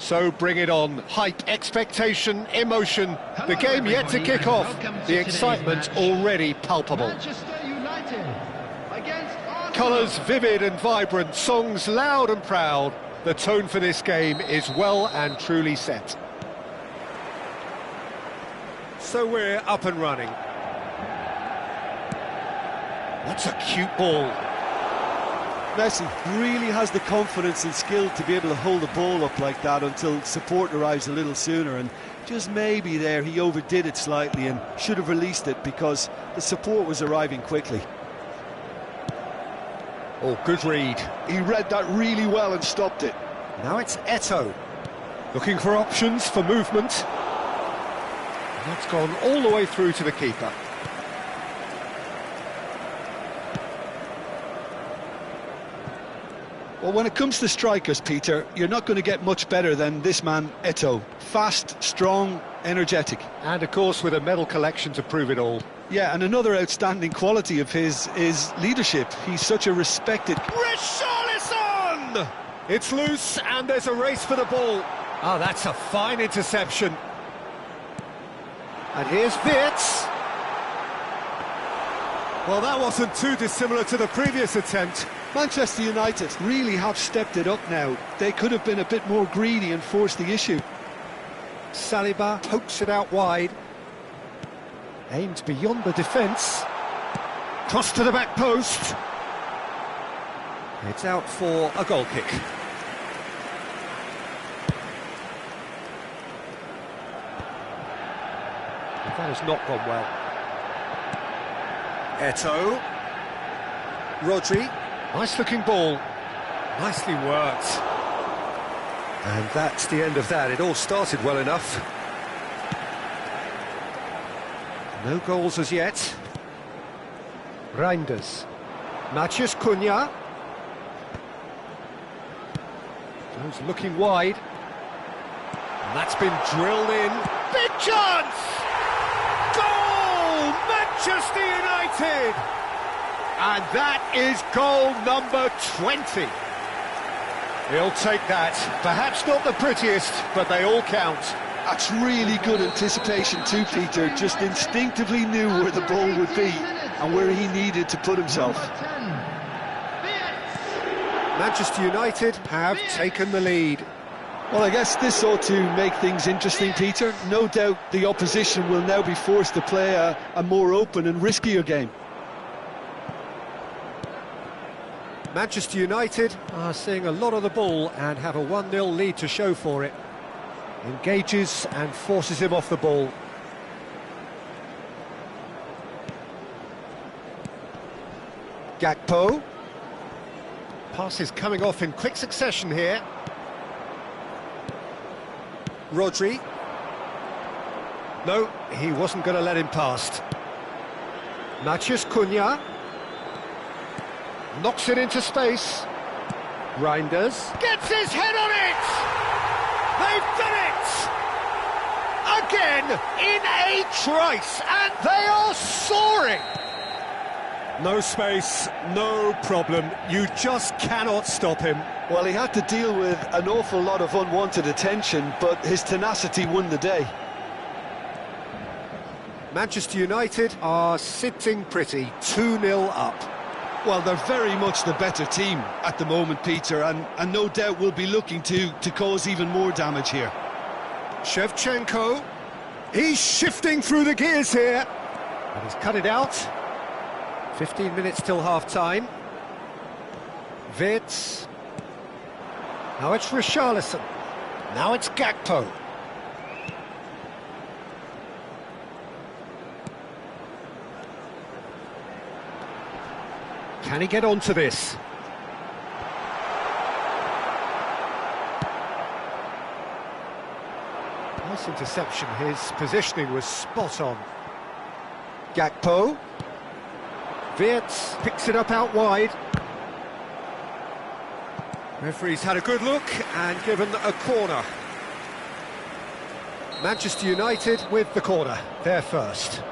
So bring it on. Hype, expectation, emotion. The game yet to kick off. The excitement already palpable. Colours vivid and vibrant, songs loud and proud. The tone for this game is well and truly set. So we're up and running. That's a cute ball. Messi really has the confidence and skill to be able to hold the ball up like that until support arrives a little sooner, and just maybe there he overdid it slightly and should have released it because the support was arriving quickly. Oh, good read. He read that really well and stopped it. Now it's Eto'o, looking for options for movement. That's gone all the way through to the keeper. Well, when it comes to strikers, Peter, you're not going to get much better than this man, Eto'o. Fast, strong, energetic. And, of course, with a medal collection to prove it all. Yeah, and another outstanding quality of his is leadership. He's such a respected... Richarlison! It's loose, and there's a race for the ball. Oh, that's a fine interception. And here's Wirtz. Well, that wasn't too dissimilar to the previous attempt. Manchester United really have stepped it up now. They could have been a bit more greedy and forced the issue. Saliba pokes it out wide. Aimed beyond the defence. Cross to the back post. It's out for a goal kick. That has not gone well. Eto'o. Rodri. Nice looking ball. Nicely worked. And that's the end of that. It all started well enough. No goals as yet. Reinders. Matheus Cunha. Jones looking wide. And that's been drilled in. Big chance! Goal! Manchester United! And that is goal number 20. He'll take that. Perhaps not the prettiest, but they all count. That's really good anticipation too, Peter. Just instinctively knew where the ball would be and where he needed to put himself. Manchester United have taken the lead. Well, I guess this ought to make things interesting, Peter. No doubt the opposition will now be forced to play a more open and riskier game. Manchester United are seeing a lot of the ball and have a 1-0 lead to show for it. Engages and forces him off the ball. Gakpo. Passes coming off in quick succession here. Rodri. No, he wasn't going to let him past. Matheus Cunha. Knocks it into space. Reinders. Gets his head on it! They've done it! Again, in a trice, and they are soaring! No space, no problem. You just cannot stop him. Well, he had to deal with an awful lot of unwanted attention, but his tenacity won the day. Manchester United are sitting pretty, 2-0 up. Well, they're very much the better team at the moment, Peter, and no doubt will be looking to cause even more damage here. Shevchenko, he's shifting through the gears here. And he's cut it out. 15 minutes till half-time. Wirtz. Now it's Richarlison. Now it's Gakpo. Can he get onto this? Nice interception. His positioning was spot on. Gakpo. Wirtz picks it up out wide. Referee's had a good look and given a corner. Manchester United with the corner. They're first.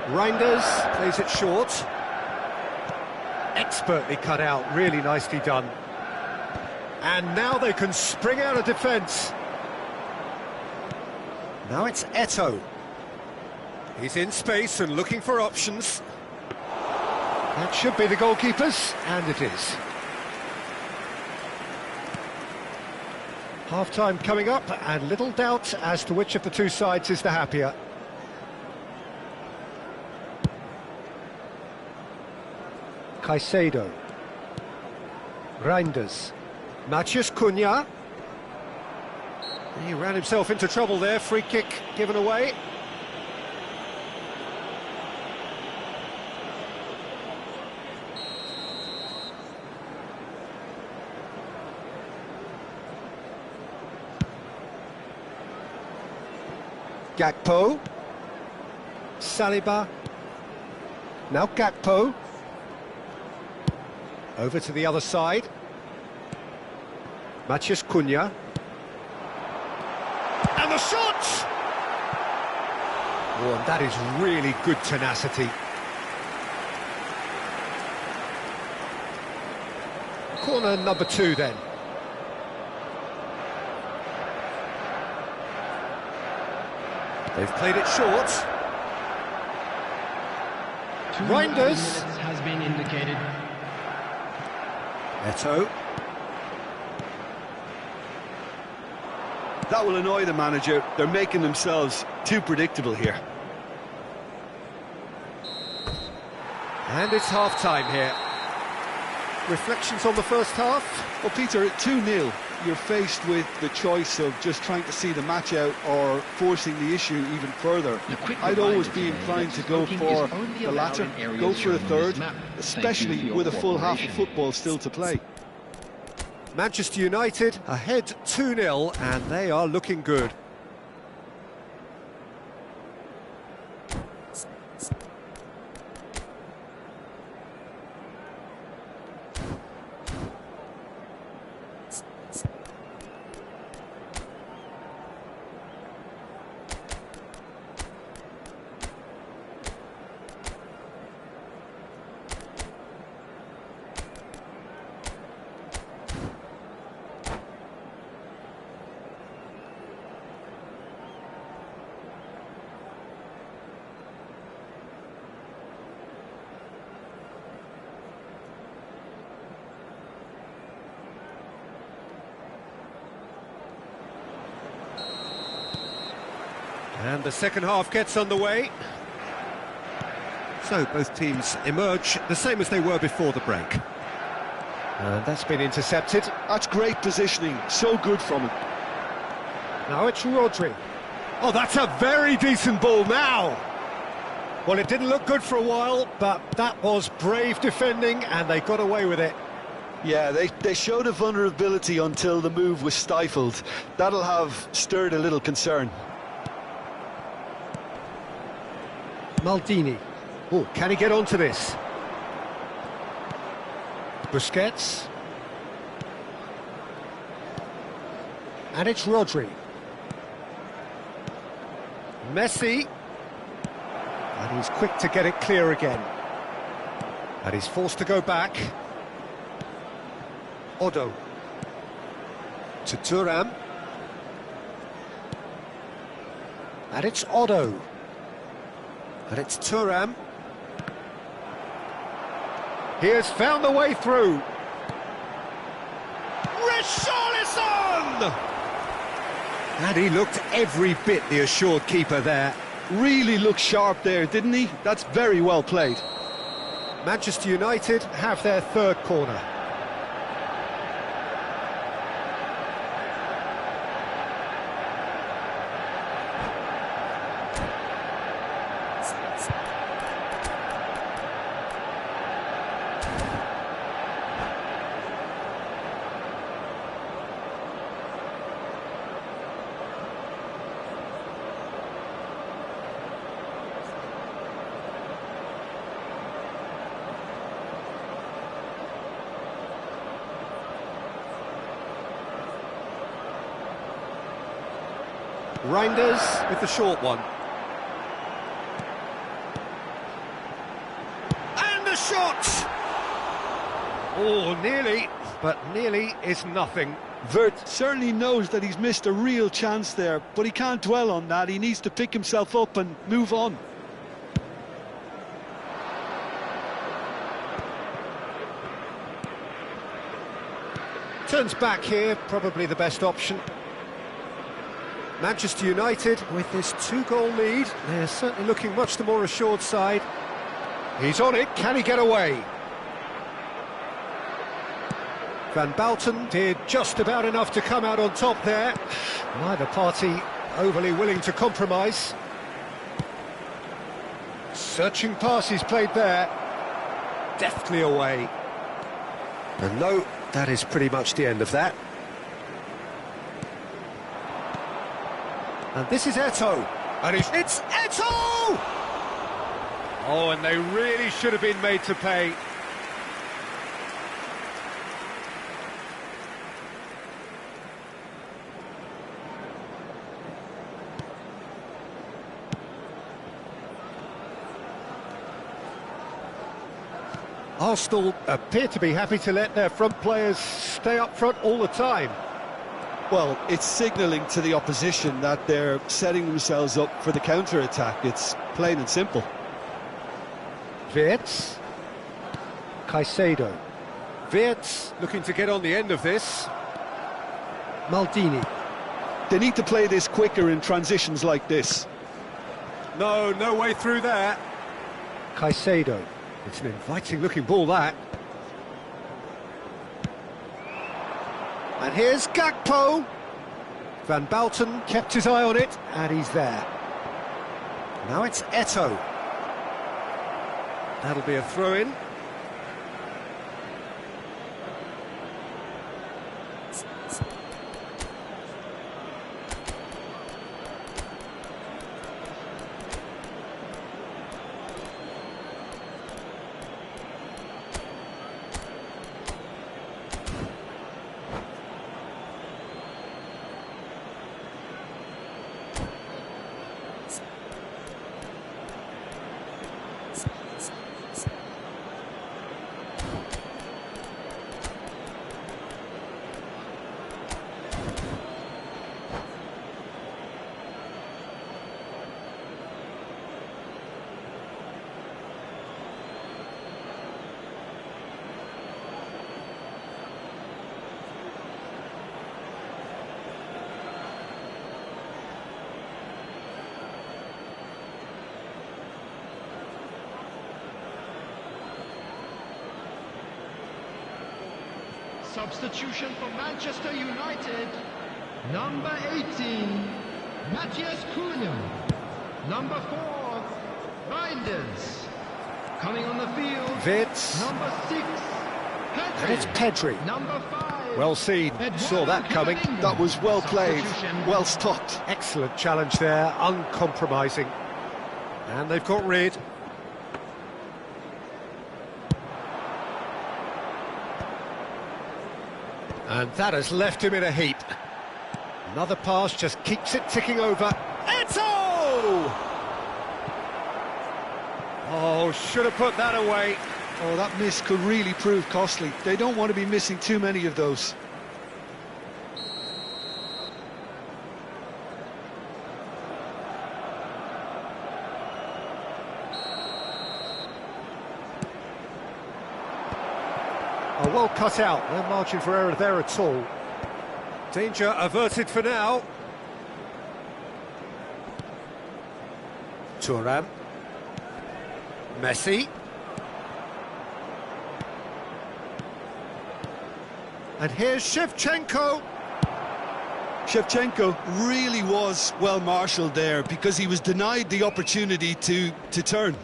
Reinders plays it short. Expertly cut out, really nicely done. And now they can spring out of defence. Now it's Eto'o. He's in space and looking for options. That should be the goalkeepers, and it is. Half-time coming up, and little doubt as to which of the two sides is the happier. Caicedo. Reinders. Matheus Cunha. He ran himself into trouble there, free kick given away. Gakpo. Saliba. Now Gakpo. Over to the other side. Matheus Cunha. And the shot! Oh, and that is really good tenacity. Corner number 2 then. They've played it short. Reinders has been indicated. Eto'o. That will annoy the manager. They're making themselves too predictable here. And it's half-time here. Reflections on the first half? Well, Peter, at 2-0, you're faced with the choice of just trying to see the match out or forcing the issue even further. I'd always be inclined to go for the latter, go for a third, especially with a full half of football still to play. Manchester United ahead 2-0, and they are looking good. And the second half gets underway. So both teams emerge the same as they were before the break. And that's been intercepted. That's great positioning, so good from him. Now it's Rodri. Oh, that's a very decent ball now. Well, it didn't look good for a while, but that was brave defending, and they got away with it. Yeah, they showed a vulnerability until the move was stifled. That'll have stirred a little concern. Maldini. Oh, can he get onto this? Busquets. And it's Rodri. Messi. And he's quick to get it clear again. And he's forced to go back. Odo. To Thuram. And it's Otto. And it's Thuram. He has found the way through. Richarlison! And he looked every bit the assured keeper there. Really looked sharp there, didn't he? That's very well played. Manchester United have their third corner. Reinders with the short one. And the shot! Oh, nearly, but nearly is nothing. Vert certainly knows that he's missed a real chance there, but he can't dwell on that. He needs to pick himself up and move on. Turns back here, probably the best option. Manchester United, with this 2-goal lead, they're certainly looking much the more assured side. He's on it, can he get away? Van Balten did just about enough to come out on top there. Neither party overly willing to compromise. Searching pass he's played there. Deftly away. And no, that is pretty much the end of that. And this is Eto'o. And it's Eto'o! Oh, and they really should have been made to pay. Arsenal appear to be happy to let their front players stay up front all the time. Well, it's signalling to the opposition that they're setting themselves up for the counter-attack. It's plain and simple. Wirtz. Caicedo. Wirtz looking to get on the end of this. Maldini. They need to play this quicker in transitions like this. No way through there. Caicedo. It's an inviting-looking ball, that. And here's Gakpo. Van Balten kept his eye on it, and he's there. Now it's Eto'o. That'll be a throw-in. Substitution for Manchester United. Number 18, Matthias Cunha. Number 4, Reinders. Coming on the field, Wirtz. number 6, Pedri. And it's Pedri. Number 5. Well seen, saw that coming. That was well played, well stopped. Excellent challenge there, uncompromising. And they've got rid. And that has left him in a heap. Another pass just keeps it ticking over. Eto'o! Oh, should have put that away. Oh, that miss could really prove costly. They don't want to be missing too many of those. well cut out, no margin for error there at all. Danger averted for now. Thuram. Messi. And here's Shevchenko. Shevchenko really was well marshalled there because he was denied the opportunity to turn.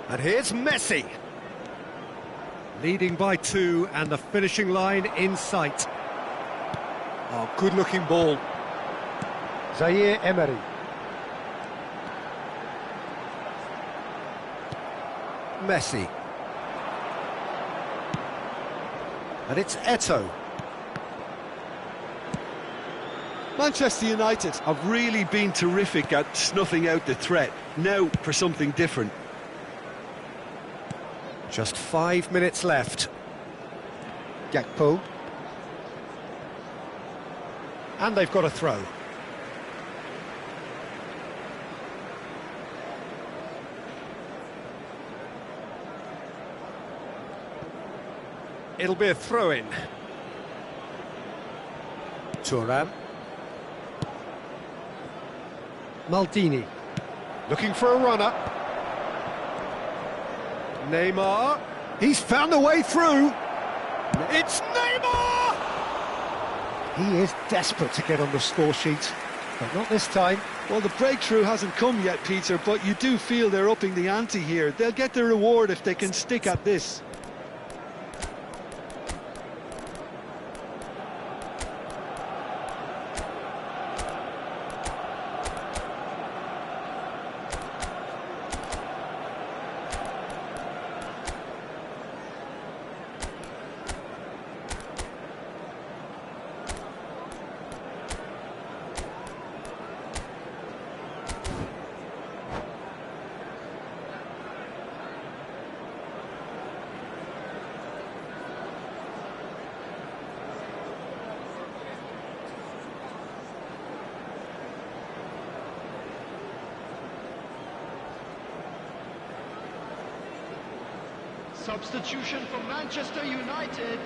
And here's Messi. Leading by 2 and the finishing line in sight. Oh, good-looking ball. Zaire Emery. Messi. And it's Eto'o. Manchester United have really been terrific at snuffing out the threat. Now for something different. Just 5 minutes left. Gakpo. And they've got a throw. It'll be a throw-in. Thuram. Maldini. Looking for a runner. Neymar. He's found a way through. It's Neymar! He is desperate to get on the score sheet, but not this time. Well, the breakthrough hasn't come yet, Peter, but you do feel they're upping the ante here. They'll get their reward if they can stick at this. Substitution for Manchester United.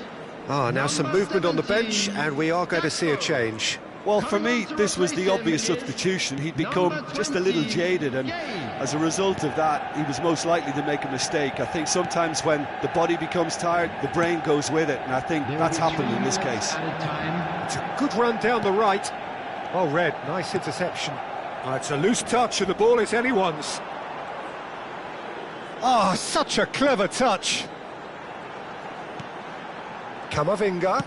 Now some movement on the bench, and we are going to see a change. Well, for me, this was the obvious substitution. He'd become just a little jaded, and as a result of that, he was most likely to make a mistake. I think sometimes when the body becomes tired, the brain goes with it, and I think that's happened in this case. It's a good run down the right. Well read, nice interception. It's a loose touch, and the ball is anyone's. Oh, such a clever touch. Camavinga.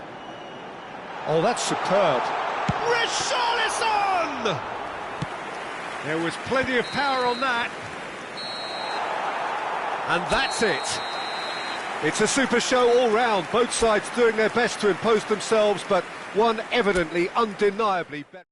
Oh, that's superb. Richarlison! There was plenty of power on that. And that's it. It's a super show all round. Both sides doing their best to impose themselves, but one evidently, undeniably better.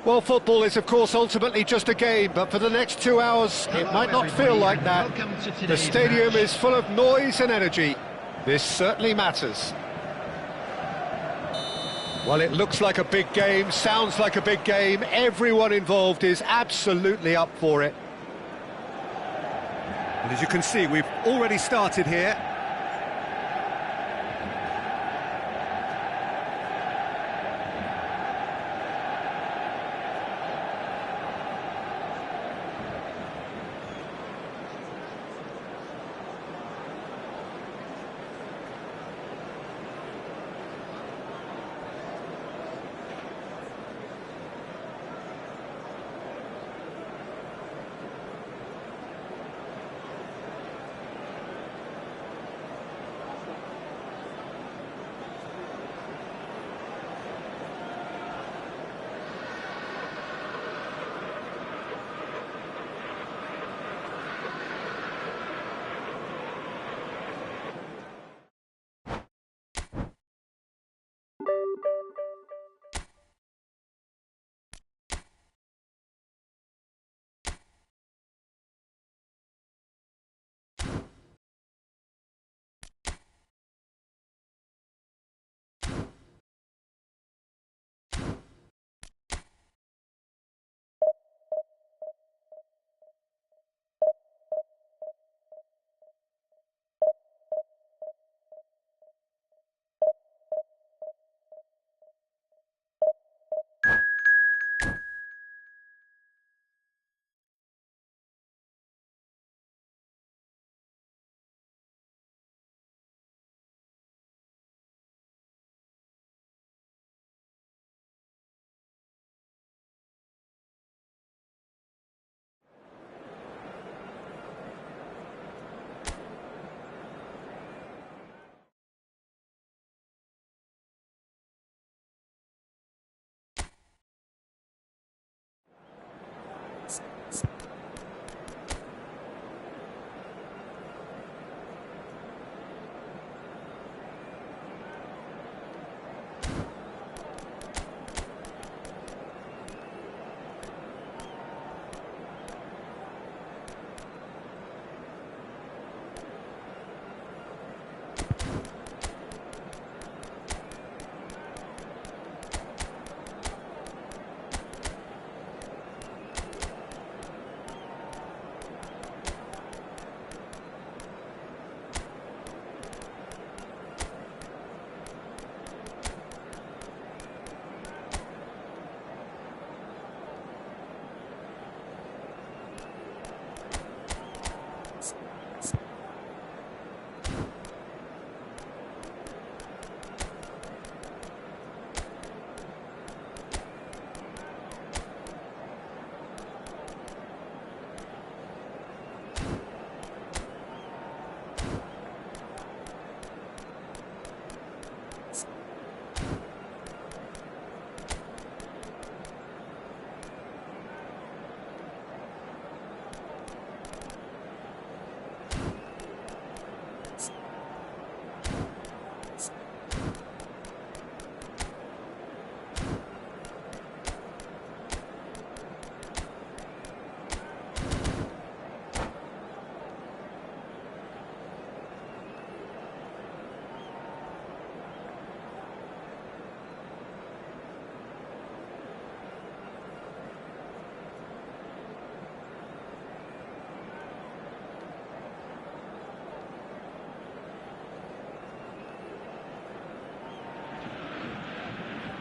Well, football is, of course, ultimately just a game, but for the next 2 hours, it might not feel like that. The stadium is full of noise and energy. This certainly matters. Well, it looks like a big game, sounds like a big game. Everyone involved is absolutely up for it. And as you can see, we've already started here.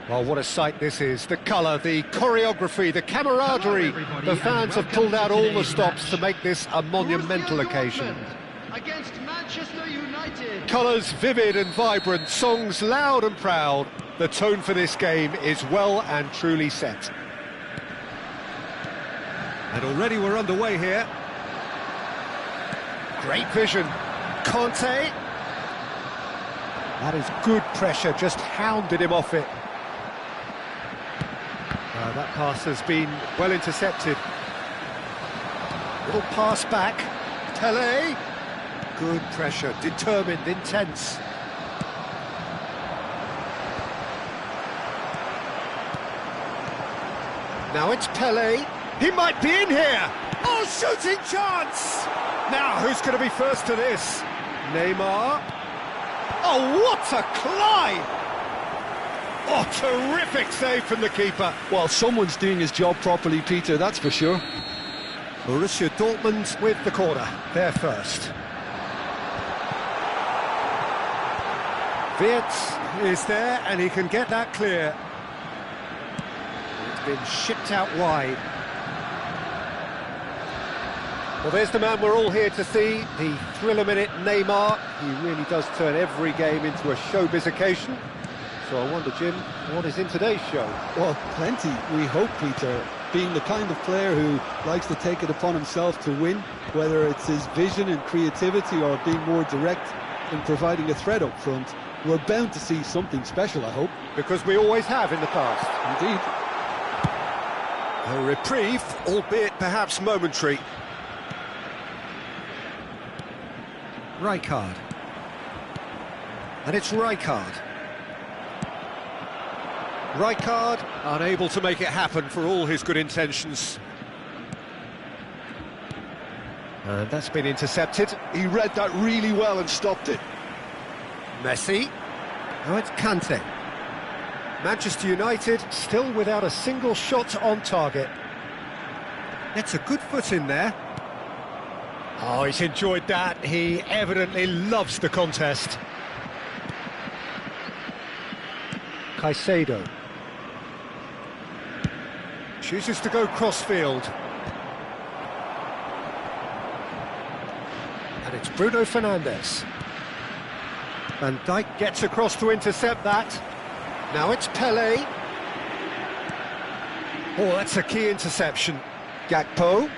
Well, what a sight this is. The colour, the choreography, the camaraderie. The fans have pulled out all the stops to make this a monumental occasion. Against Manchester United. Colours vivid and vibrant, songs loud and proud. The tone for this game is well and truly set. And already we're underway here. Great vision. Conte. That is good pressure, just hounded him off it. That pass has been well intercepted. Little pass back. Tele. Good pressure, determined, intense. Now it's Pele. He might be in here. Oh, shooting chance! Now, who's going to be first to this? Neymar. Oh, what a climb! Oh, terrific save from the keeper. Well, someone's doing his job properly, Peter, that's for sure. Borussia Dortmund with the corner. They're first. Wirtz is there, and he can get that clear. It's been shipped out wide. Well, there's the man we're all here to see, the thriller-minute Neymar. He really does turn every game into a showbiz occasion. So I wonder, Jim, what is in today's show? Well, plenty, we hope, Peter. Being the kind of player who likes to take it upon himself to win, whether it's his vision and creativity or being more direct in providing a threat up front, we're bound to see something special, I hope. Because we always have in the past. Indeed. A reprieve, albeit perhaps momentary. Rijkaard. And it's Rijkaard. Rijkaard unable to make it happen for all his good intentions. And that's been intercepted. He read that really well and stopped it. Messi. Now it's Kante. Manchester United still without a single shot on target. Gets a good foot in there. Oh, he's enjoyed that. He evidently loves the contest. Caicedo. Chooses to go crossfield. And it's Bruno Fernandes. Van Dijk gets across to intercept that. Now it's Pele. Oh, that's a key interception. Gakpo.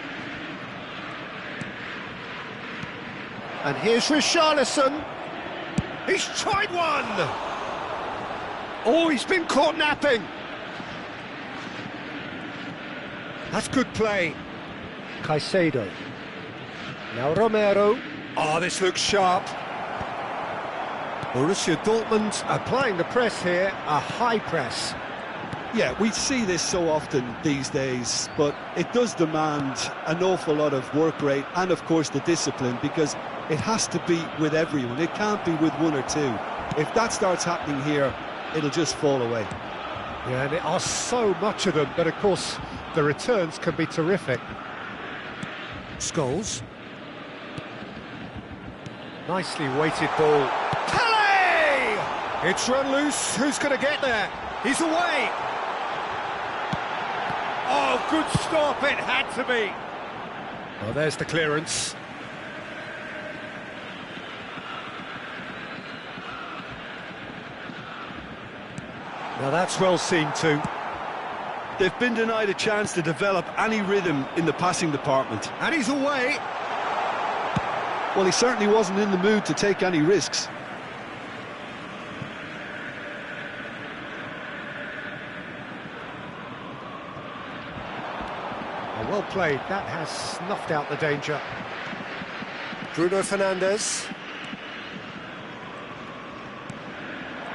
And here's Richarlison. He's tried one! Oh, he's been caught napping. That's good play. Caicedo. Now Romero. Oh, this looks sharp. Borussia Dortmund applying the press here, a high press. Yeah, we see this so often these days, but it does demand an awful lot of work rate and, of course, the discipline, because it has to be with everyone. It can't be with one or two. If that starts happening here, it'll just fall away. Yeah, and there are so much of them, but of course the returns can be terrific. Scholes. Nicely weighted ball. Pele! It's run loose. Who's going to get there? He's away. Oh, good stop. It had to be. Well, there's the clearance. Now that's well seen too. They've been denied a chance to develop any rhythm in the passing department. And he's away. Well, he certainly wasn't in the mood to take any risks. Oh, well played. That has snuffed out the danger. Bruno Fernandes.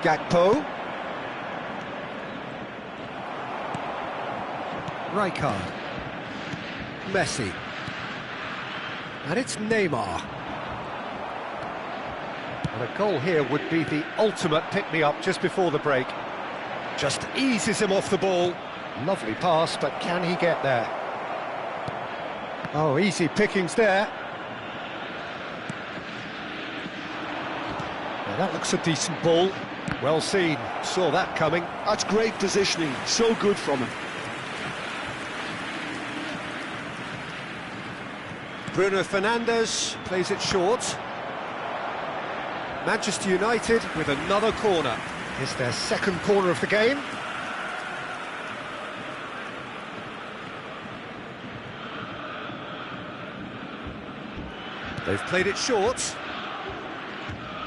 Gakpo. Rijkaard. Messi. And it's Neymar. And a goal here would be the ultimate pick-me-up just before the break. Just eases him off the ball. Lovely pass, but can he get there? Oh, easy pickings there. Now that looks a decent ball. Well seen. Saw that coming. That's great positioning. So good from him. Bruno Fernandes plays it short. Manchester United with another corner. It's their second corner of the game. They've played it short.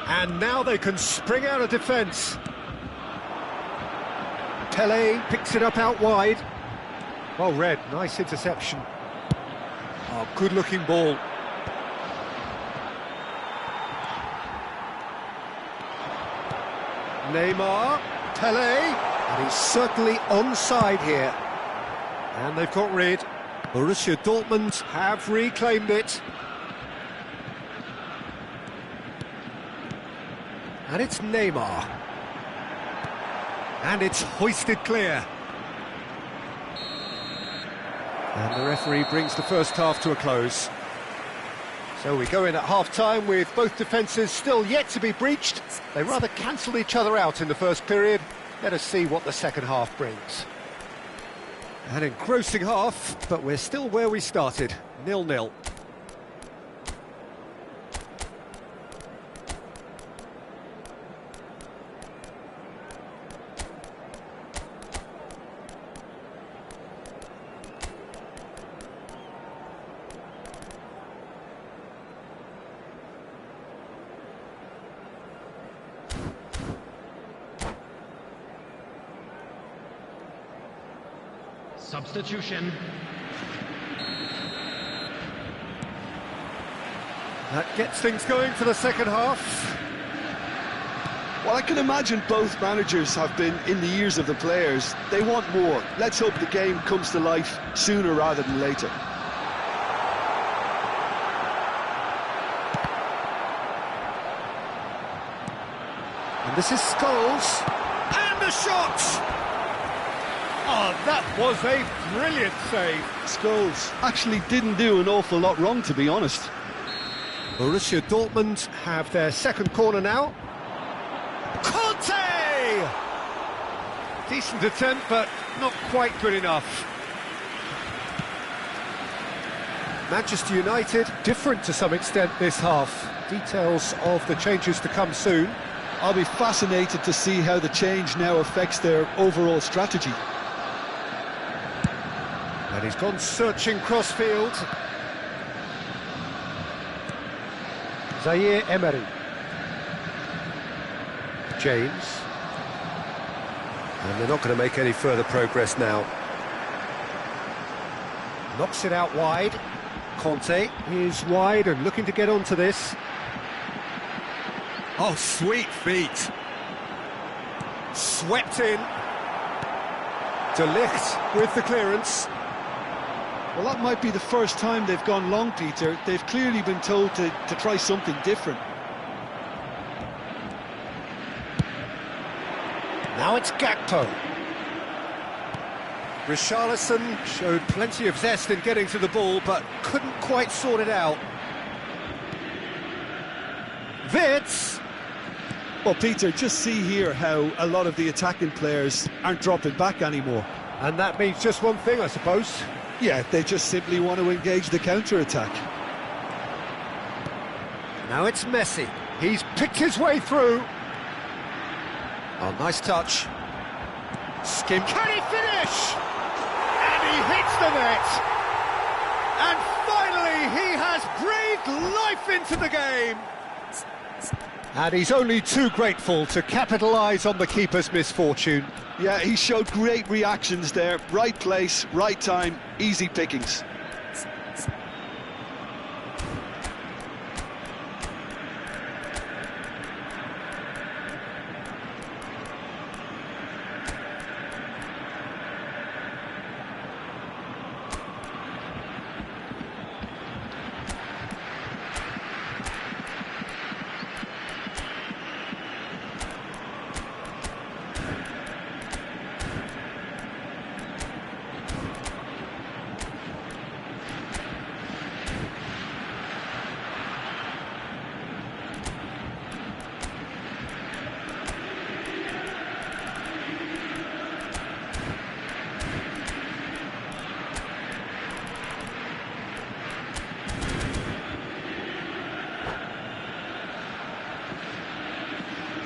And now they can spring out of defence. Pele picks it up out wide. Well read, nice interception. Oh, good-looking ball. Neymar, Pele, and he's certainly onside here. And they've got rid. Borussia Dortmund have reclaimed it. And it's Neymar. And it's hoisted clear. And the referee brings the first half to a close. So we go in at half-time with both defences still yet to be breached. They rather cancelled each other out in the first period. Let us see what the second half brings. An engrossing half, but we're still where we started, 0-0. Substitution. That gets things going for the second half. Well, I can imagine both managers have been in the ears of the players. They want more. Let's hope the game comes to life sooner rather than later. And this is Scholes. And the shot! Oh, that was a brilliant save. Scholes actually didn't do an awful lot wrong, to be honest. Borussia Dortmund have their second corner now. Conte! Decent attempt, but not quite good enough. Manchester United, different to some extent this half. Details of the changes to come soon. I'll be fascinated to see how the change now affects their overall strategy. And he's gone searching crossfield. Zaire Emery. James. And they're not going to make any further progress now. Knocks it out wide. Conte is wide and looking to get onto this. Oh, sweet feet. Swept in. De Ligt with the clearance. Well, that might be the first time they've gone long, Peter. They've clearly been told to try something different. Now it's Gakpo. Richarlison showed plenty of zest in getting to the ball, but couldn't quite sort it out. Wirtz. Well, Peter, just see here how a lot of the attacking players aren't dropping back anymore. And that means just one thing, I suppose. Yeah, they just simply want to engage the counter-attack. Now it's Messi. He's picked his way through. Oh, nice touch. Skim. Can he finish? And he hits the net. And finally, he has breathed life into the game. And he's only too grateful to capitalise on the keeper's misfortune. Yeah, he showed great reactions there. Right place, right time, easy pickings.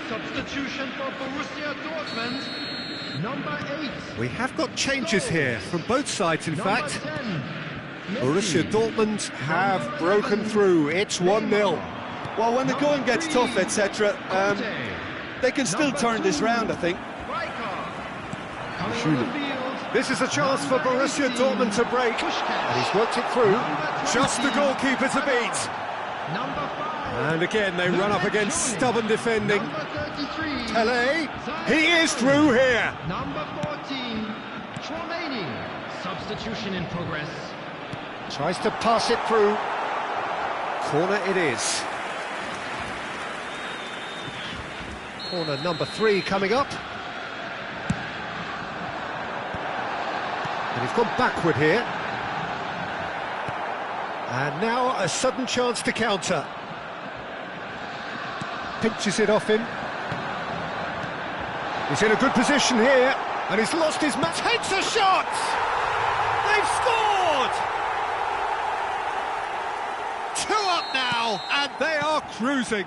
Substitution for Borussia Dortmund, number 8. We have got changes here from both sides, in fact. 10. Borussia Dortmund have broken through. It's 1-0. Well, when the going gets tough, etc., they can still turn this round, I think. This is a chance for Borussia Dortmund to break. And he's worked it through. Just the goalkeeper to beat. And again, they run up against stubborn defending. Pele, he is through here. Number 14, Chouameni. Substitution in progress. Tries to pass it through. Corner it is. Corner number 3 coming up. And he's gone backward here. And now a sudden chance to counter. Pinches it off him. He's in a good position here, and he's lost his match. Takes a shot! They've scored! 2 up now, and they are cruising.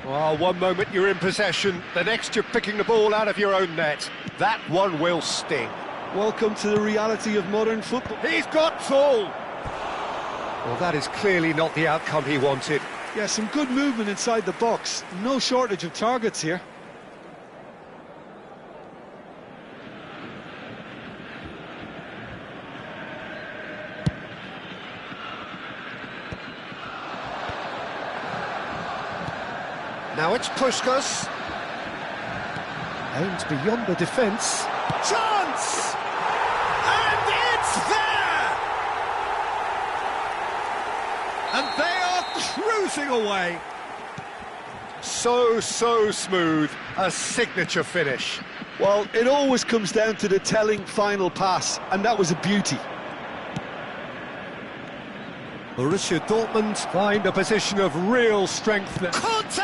Well, one moment you're in possession, the next you're picking the ball out of your own net. That one will sting. Welcome to the reality of modern football. He's got full! Well, that is clearly not the outcome he wanted. Yeah, some good movement inside the box. No shortage of targets here. Now it's Puskas. Aims beyond the defence. Chance! And it's there! And they are cruising away. So smooth. A signature finish. Well, it always comes down to the telling final pass, and that was a beauty. Borussia Dortmund find a position of real strength. Conte!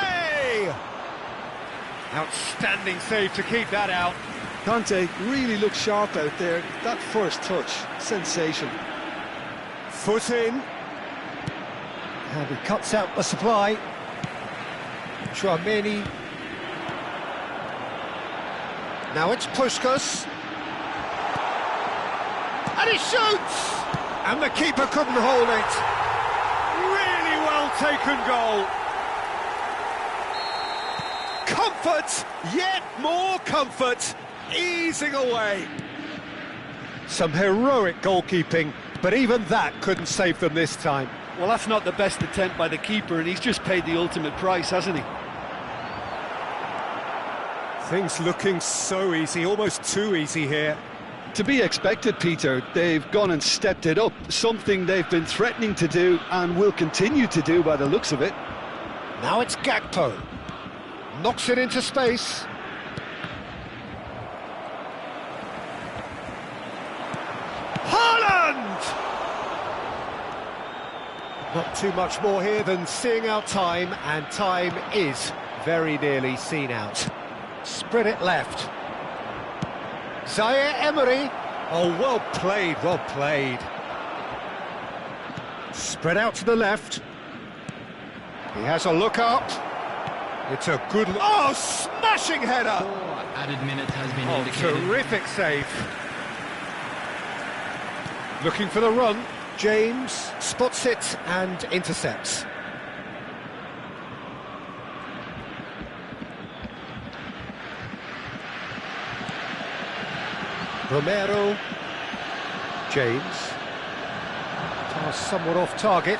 Outstanding save to keep that out. Conte really looked sharp out there. That first touch, sensation. Foot in. And he cuts out the supply. Chouameni. Now it's Puskas. And he shoots! And the keeper couldn't hold it. Really well taken goal. Comfort, yet more comfort, easing away. Some heroic goalkeeping, but even that couldn't save them this time. Well, that's not the best attempt by the keeper, and he's just paid the ultimate price, hasn't he? Things looking so easy, almost too easy here. To be expected, Peter. They've gone and stepped it up, something they've been threatening to do and will continue to do by the looks of it. Now it's Gakpo. Knocks it into space. Haaland! Not too much more here than seeing out time, and time is very nearly seen out. Spread it left. Zaire Emery. Oh, well played, well played. Spread out to the left. He has a look up. It's a good... Oh, smashing header! 4 added minutes has been indicated. Terrific save. Looking for the run. James spots it and intercepts. Romero. James. Pass somewhat off target.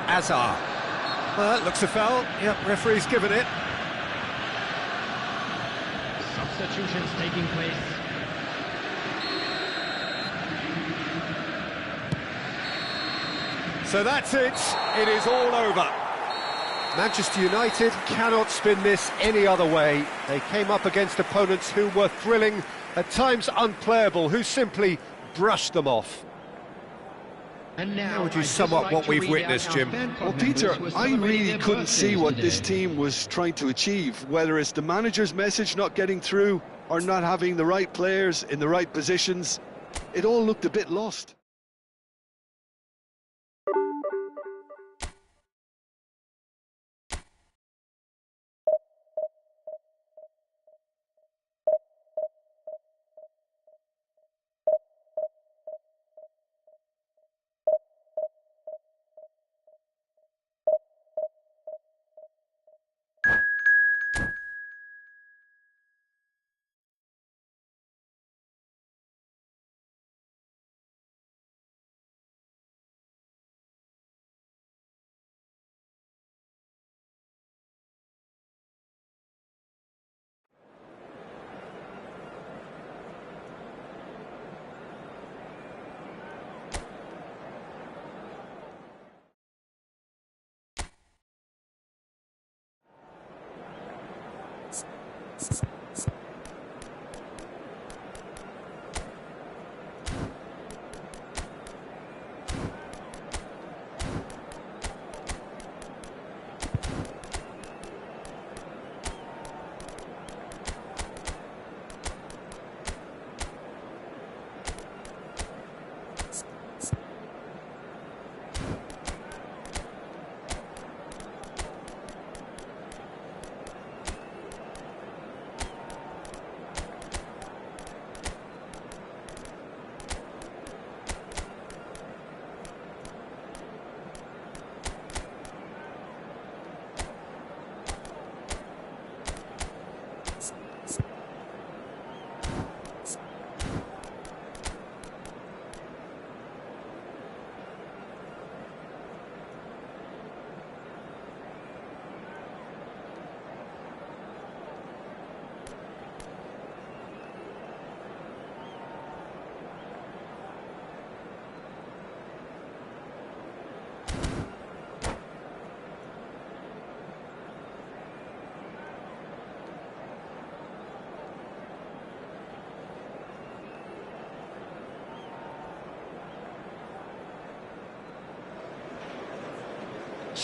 Azar. Looks a foul. Yep, referee's given it. Substitutions taking place. So that's it. It is all over. Manchester United cannot spin this any other way. They came up against opponents who were thrilling, at times unplayable, who simply brushed them off. And now, How would you sum up what we've witnessed, Jim? Well, Peter, I really couldn't see what this team was trying to achieve, whether it's the manager's message not getting through or not having the right players in the right positions. It all looked a bit lost.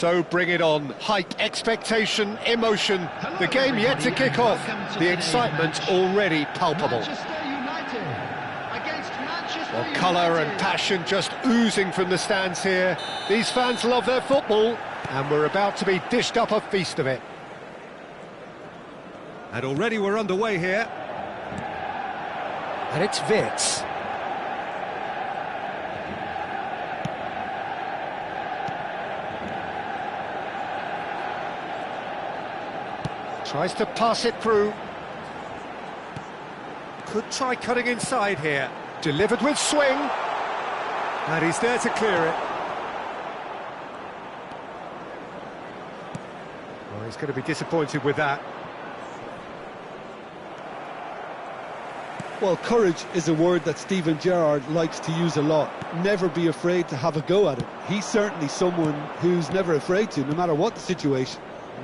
So bring it on. Hype, expectation, emotion. The game yet to kick off. The excitement already palpable. Well, colour and passion just oozing from the stands here. These fans love their football, and we're about to be dished up a feast of it. And already we're underway here. And it's Wits. Tries to pass it through. Could try cutting inside here. Delivered with swing. And he's there to clear it. Well, he's going to be disappointed with that. Well, courage is a word that Steven Gerrard likes to use a lot. Never be afraid to have a go at it. He's certainly someone who's never afraid to, no matter what the situation.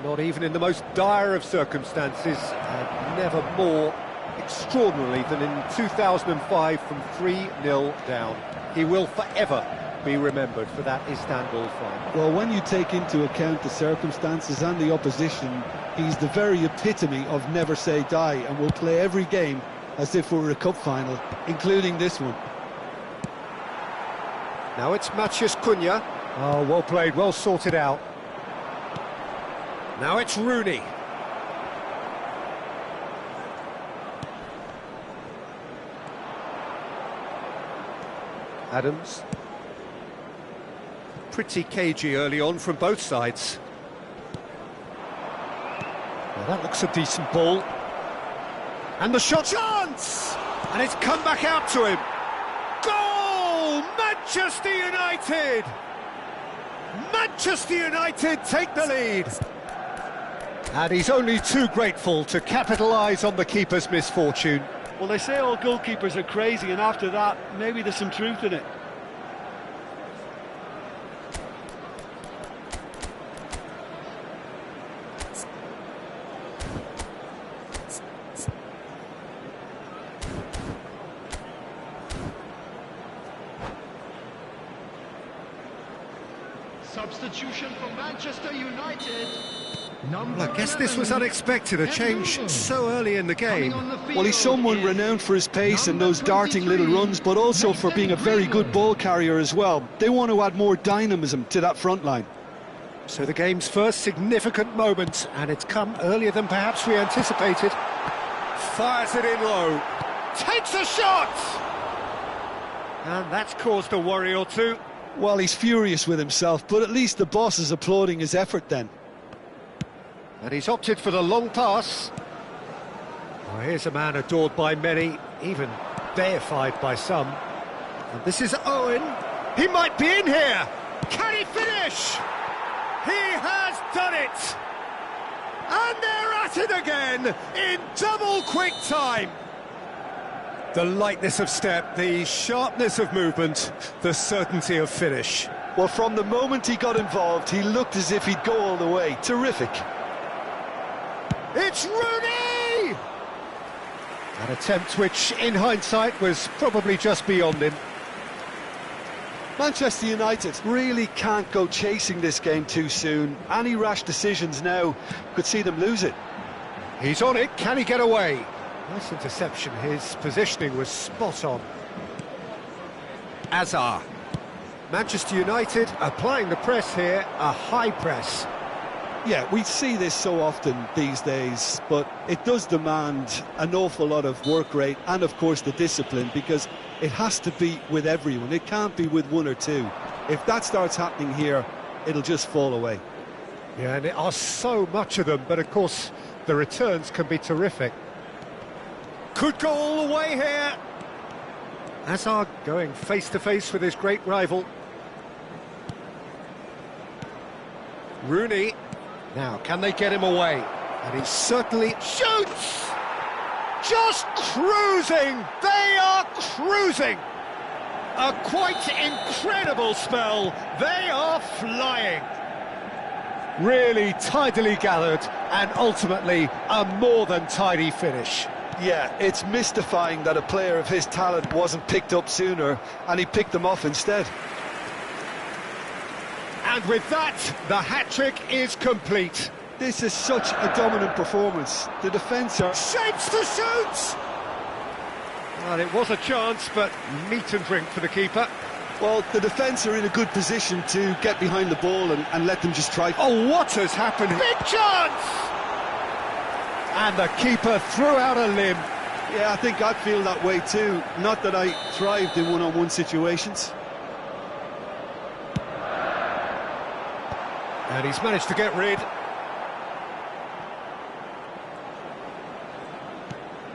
Not even in the most dire of circumstances, and never more extraordinarily than in 2005 from 3-0 down. He will forever be remembered for that Istanbul final. Well, when you take into account the circumstances and the opposition, he's the very epitome of never say die, and will play every game as if it were a cup final, including this one. Now it's Maciej Cunha. Oh, well played, well sorted out. Now it's Rooney. Adams. Pretty cagey early on from both sides. Well, that looks a decent ball. And the shot. Chance! And it's come back out to him. Goal! Manchester United! Manchester United take the lead. And he's only too grateful to capitalise on the keeper's misfortune. Well, they say all goalkeepers are crazy, and after that, maybe there's some truth in it. Substitution for Manchester United. Well, I guess this was unexpected, a change so early in the game. Well, he's someone renowned for his pace and those darting little runs, but also for being a very good ball carrier as well. They want to add more dynamism to that front line. So the game's first significant moment, and it's come earlier than perhaps we anticipated. Fires it in low. Takes a shot! And that's caused a worry or two. Well, he's furious with himself, but at least the boss is applauding his effort then. And he's opted for the long pass. Well, here's a man adored by many, even deified by some. And this is Owen. He might be in here. Can he finish? He has done it. And they're at it again in double quick time. The lightness of step, the sharpness of movement, the certainty of finish. Well, from the moment he got involved, he looked as if he'd go all the way. Terrific. It's Rooney! An attempt which, in hindsight, was probably just beyond him. Manchester United really can't go chasing this game too soon. Any rash decisions now could see them lose it. He's on it, can he get away? Nice interception, his positioning was spot on. Azar. Manchester United applying the press here, a high press. Yeah, we see this so often these days, but it does demand an awful lot of work rate and, of course, the discipline, because it has to be with everyone. It can't be with one or two. If that starts happening here, it'll just fall away. Yeah, and there are so much of them, but, of course, the returns can be terrific. Could go all the way here. Hazard going face-to-face with his great rival. Rooney. Now, can they get him away? And he certainly shoots! Just cruising! They are cruising! A quite incredible spell. They are flying. Really tidily gathered, and ultimately a more than tidy finish. Yeah, it's mystifying that a player of his talent wasn't picked up sooner, and he picked them off instead. And with that, the hat-trick is complete. This is such a dominant performance. The defence are... Shapes to shoot! Well, it was a chance, but meat and drink for the keeper. Well, the defence are in a good position to get behind the ball and let them just try. Oh, what has happened? Big chance! And the keeper threw out a limb. Yeah, I think I'd feel that way too. Not that I thrived in one-on-one situations. And he's managed to get rid.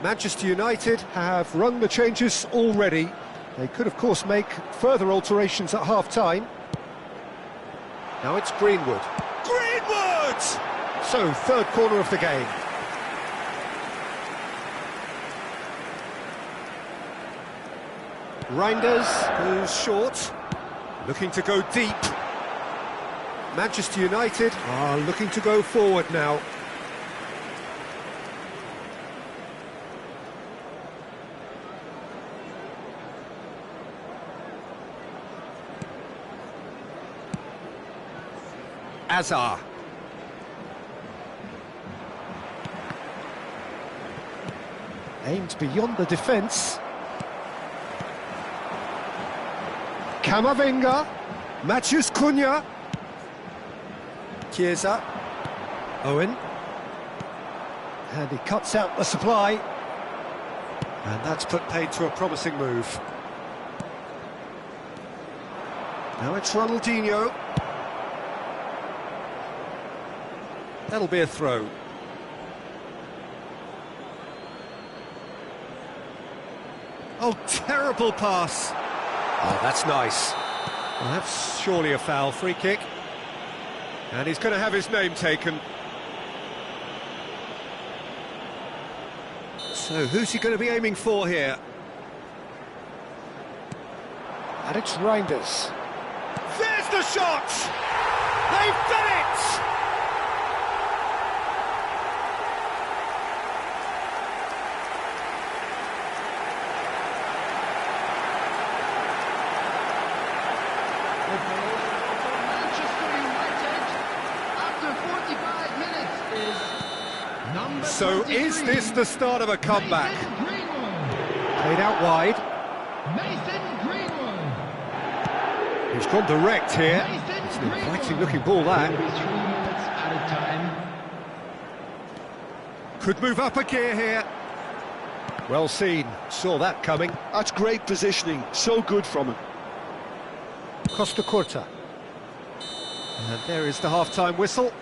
Manchester United have rung the changes already. They could, of course, make further alterations at half-time. Now it's Greenwood. Greenwood! So, third corner of the game. Reinders goes short, looking to go deep. Manchester United are looking to go forward now. Azar. Aimed beyond the defence. Camavinga. Matheus Cunha. Chiesa. Owen. And he cuts out the supply. And that's put paid to a promising move. Now it's Ronaldinho. That'll be a throw. Oh, terrible pass. Oh, that's nice. Well, that's surely a foul. Free kick. And he's going to have his name taken. So, who's he going to be aiming for here? And it's Reinders. There's the shot! They've done it! So is this the start of a comeback? Played out wide. He's gone direct here. It's an inviting looking ball, that. Could move up a gear here. Well seen, saw that coming. That's great positioning, so good from him. Costa Curta. And there is the half-time whistle.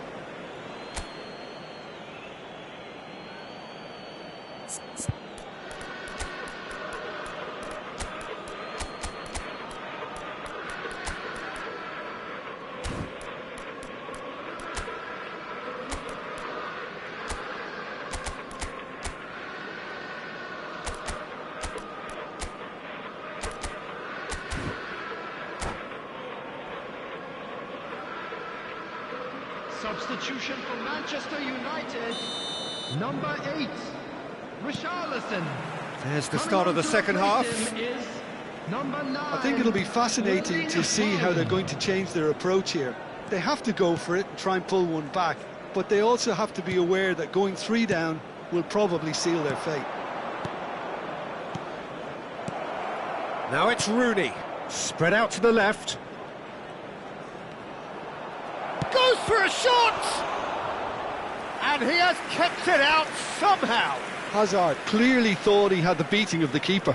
Substitution for Manchester United, number 8, Richarlison. There's the start of the second half. Number 9. I think it'll be fascinating to see how they're going to change their approach here. They have to go for it and try and pull one back, but they also have to be aware that going 3 down will probably seal their fate. Now it's Rooney, spread out to the left. Goes for a shot! And he has kept it out somehow. Hazard clearly thought he had the beating of the keeper.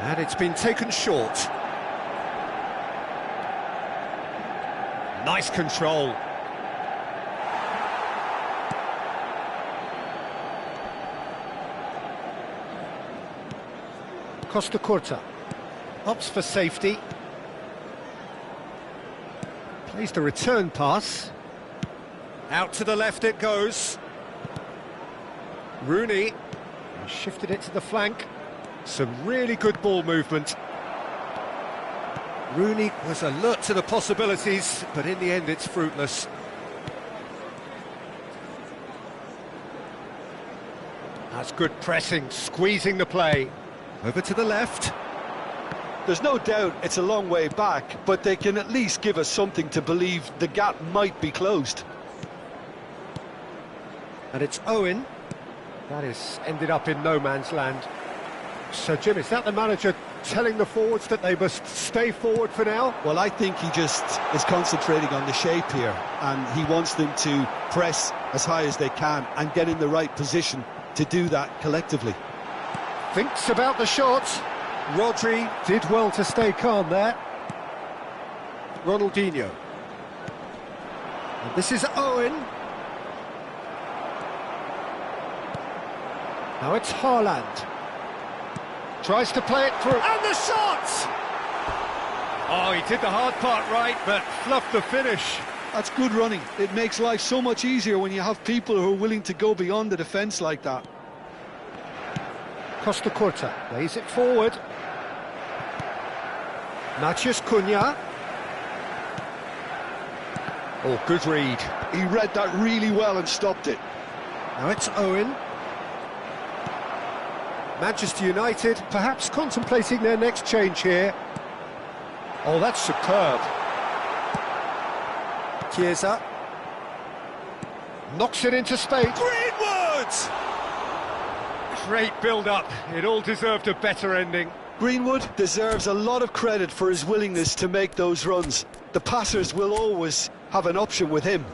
And it's been taken short. Nice control. Costa Curta opts for safety. Plays the return pass. Out to the left it goes. Rooney shifted it to the flank. Some really good ball movement. Rooney was alert to the possibilities, but in the end it's fruitless. That's good pressing, squeezing the play. Over to the left. There's no doubt it's a long way back, but they can at least give us something to believe the gap might be closed. And it's Owen. That is ended up in no man's land. So, Jim, is that the manager telling the forwards that they must stay forward for now? Well, I think he just is concentrating on the shape here, and he wants them to press as high as they can and get in the right position to do that collectively. Thinks about the shot. Rodri did well to stay calm there. Ronaldinho. And this is Owen. Now it's Haaland. Tries to play it through. And the shot! Oh, he did the hard part right, but fluffed the finish. That's good running. It makes life so much easier when you have people who are willing to go beyond the defence like that. Costa Curta plays it forward. Matheus Cunha. Oh, good read. He read that really well and stopped it. Now it's Owen. Manchester United perhaps contemplating their next change here. Oh, that's superb. Chiesa. Knocks it into space. Greenwood! Great build-up. It all deserved a better ending. Greenwood deserves a lot of credit for his willingness to make those runs. The passers will always have an option with him.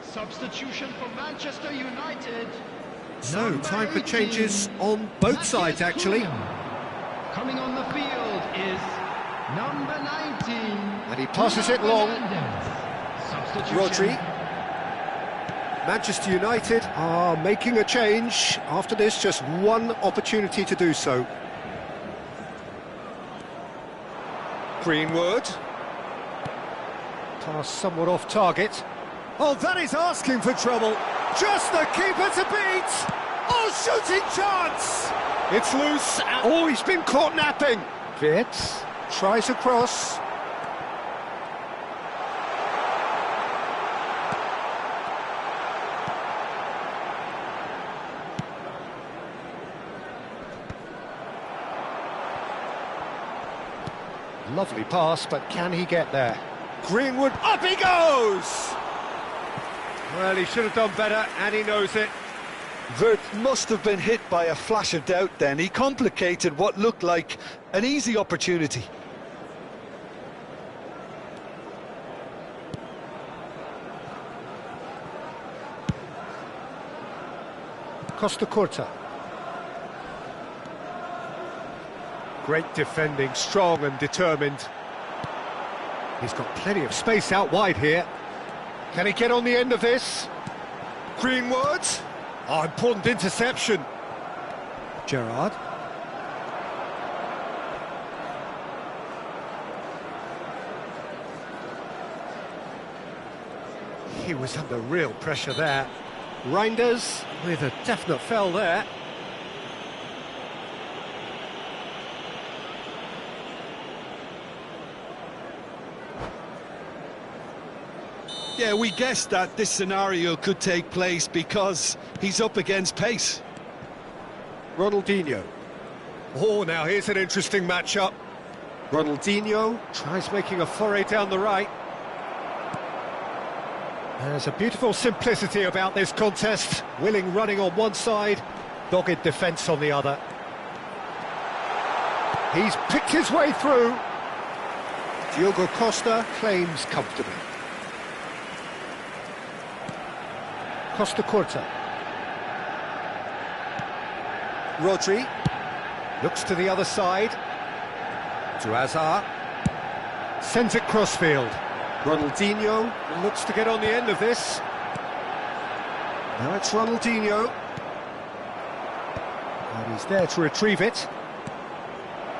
Substitution for Manchester United. No, time for changes on both sides, actually. Coming on the field is number 19. And he passes it long. Substitution. Rodri. Manchester United are making a change. After this, just one opportunity to do so. Greenwood. Pass somewhat off target. Oh, that is asking for trouble. Just the keeper to beat. Oh, shooting chance. It's loose. Oh, he's been caught napping. Vitz tries a cross. Lovely pass, but can he get there? Greenwood, up he goes! Well, he should have done better, and he knows it. Wirtz must have been hit by a flash of doubt then. He complicated what looked like an easy opportunity. Costa Curta. Great defending, strong and determined. He's got plenty of space out wide here. Can he get on the end of this? Greenwood. Oh, important interception. Gerrard. He was under real pressure there. Reinders with a definite foul there. Yeah, we guessed that this scenario could take place because he's up against pace. Ronaldinho. Oh, now here's an interesting matchup. Ronaldinho tries making a foray down the right. There's a beautiful simplicity about this contest. Willing running on one side, dogged defence on the other. He's picked his way through. Diogo Costa claims comfortably. Costa Curta. Rodri looks to the other side. To Hazard. Sends it crossfield. Ronaldinho looks to get on the end of this. Now it's Ronaldinho. And he's there to retrieve it.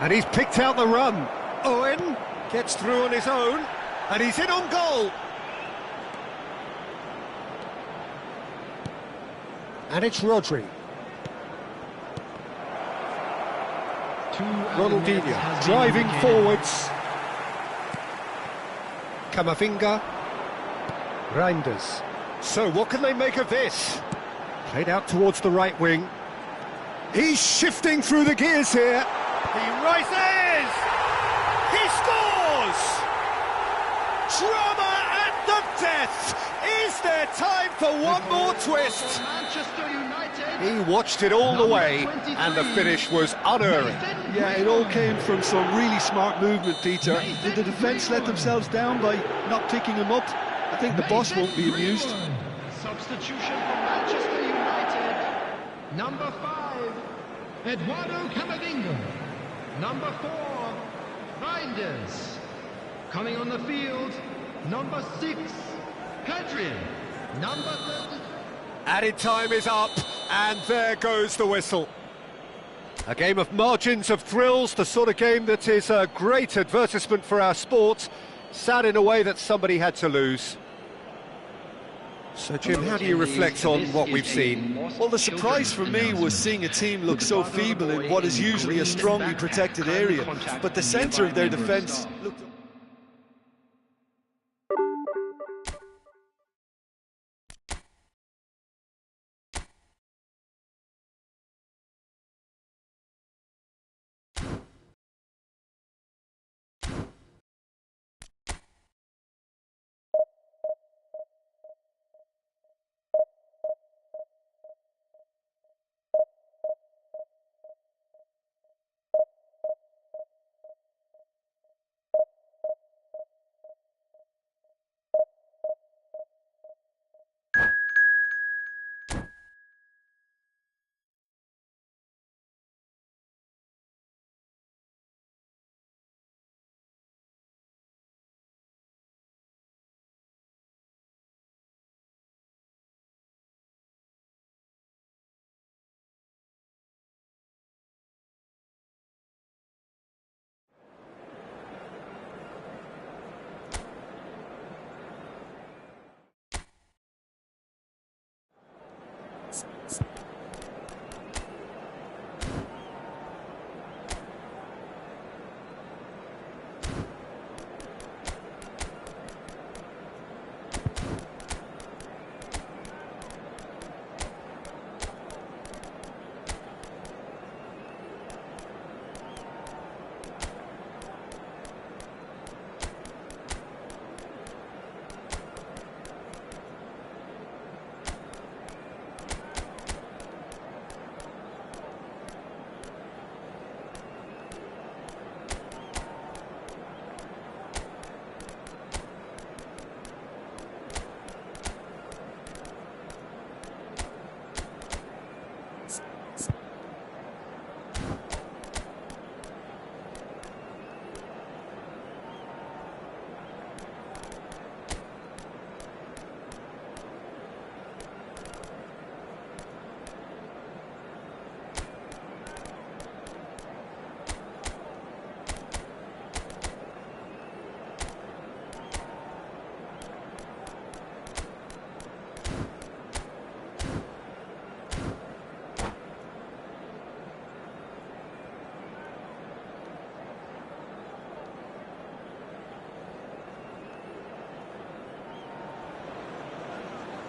And he's picked out the run. Owen gets through on his own. And he's in on goal. And it's Rodri. Ronaldinho driving forwards. Camavinga. Reinders. So what can they make of this? Played out towards the right wing. He's shifting through the gears here. He rises! He scores! Drama at the death! Is there time for one more twist? He watched it all the way, and the finish was unerring. Yeah, it all came from some really smart movement, Peter. Did the defence let themselves down by not picking him up? I think the boss won't be amused. Substitution for Manchester United. Number 5, Eduardo Camavinga. Number 4, Reinders. Coming on the field, number 6, Pedri. Number 30. Added time is up, and there goes the whistle. A game of margins of thrills, the sort of game that is a great advertisement for our sport. Sad in a way that somebody had to lose. So, Jim, how do you reflect on what we've seen? Well, the surprise for me was seeing a team look so feeble in what is usually a strongly protected area, but the centre of their defence looked...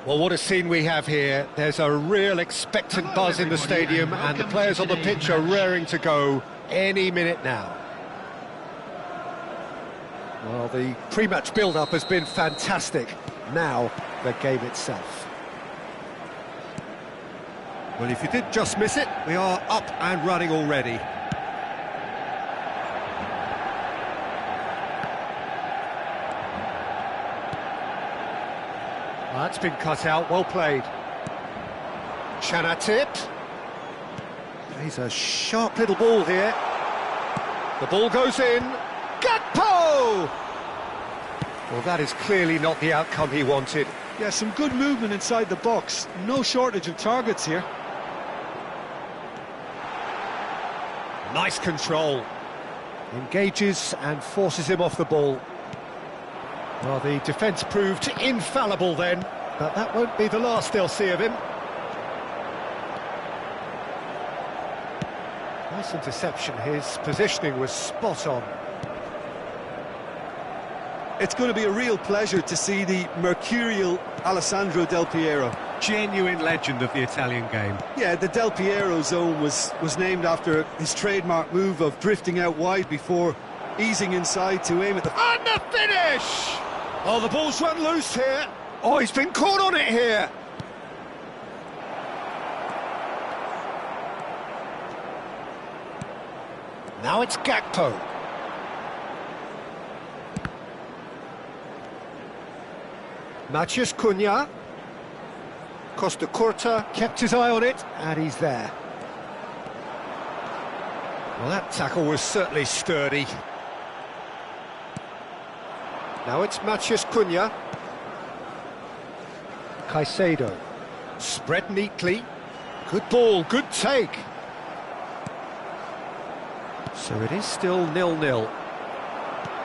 Well, what a scene we have here. There's a real expectant buzz in the stadium, and the players on the pitch are raring to go any minute now. Well, the pre-match build-up has been fantastic. Now, the game itself. Well, if you did just miss it, we are up and running already. That's been cut out, well played. Chanatip. He's a sharp little ball here. The ball goes in. Gakpo! Well, that is clearly not the outcome he wanted. Yeah, some good movement inside the box. No shortage of targets here. Nice control. Engages and forces him off the ball. Well, the defence proved infallible then, but that won't be the last they'll see of him. Nice interception. His positioning was spot on. It's going to be a real pleasure to see the mercurial Alessandro Del Piero. Genuine legend of the Italian game. Yeah, the Del Piero zone was named after his trademark move of drifting out wide before easing inside to aim at the... And the finish! Oh, the ball's run loose here. Oh, he's been caught on it here. Now it's Gakpo. Matheus Cunha. Costa Curta kept his eye on it, and he's there. Well, that tackle was certainly sturdy. Now it's Matheus Cunha. Caicedo. Spread neatly. Good ball, good take. So it is still 0-0.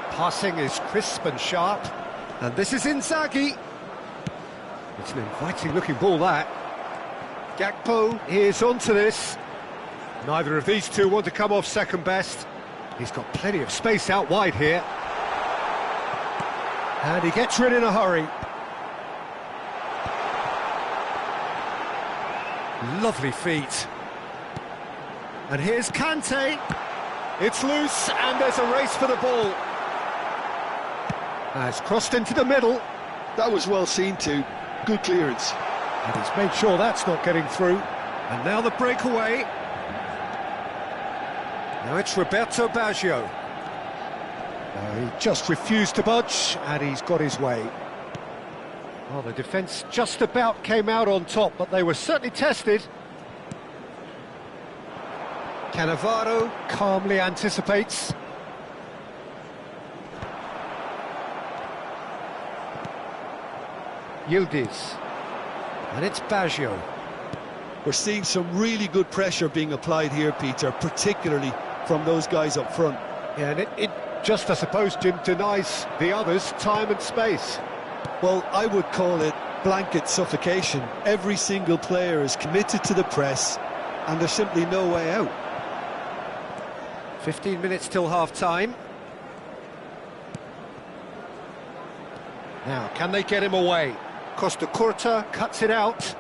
Passing is crisp and sharp. And this is Inzaghi. It's an inviting-looking ball, that. Gakpo is onto this. Neither of these two want to come off second best. He's got plenty of space out wide here. And he gets rid in a hurry. Lovely feet. And here's Kante. It's loose, and there's a race for the ball. It's crossed into the middle. That was well seen too. Good clearance. And he's made sure that's not getting through. And now the breakaway. Now it's Roberto Baggio. He just refused to budge, and he's got his way. Well, the defence just about came out on top, but they were certainly tested. Cannavaro calmly anticipates. Yildiz. And it's Baggio. We're seeing some really good pressure being applied here, Peter, particularly from those guys up front. Yeah, and it just, I suppose, Jim, denies the others time and space. Well, I would call it blanket suffocation. Every single player is committed to the press, and there's simply no way out. 15 minutes till half-time. Now, can they get him away? Costa Curta cuts it out.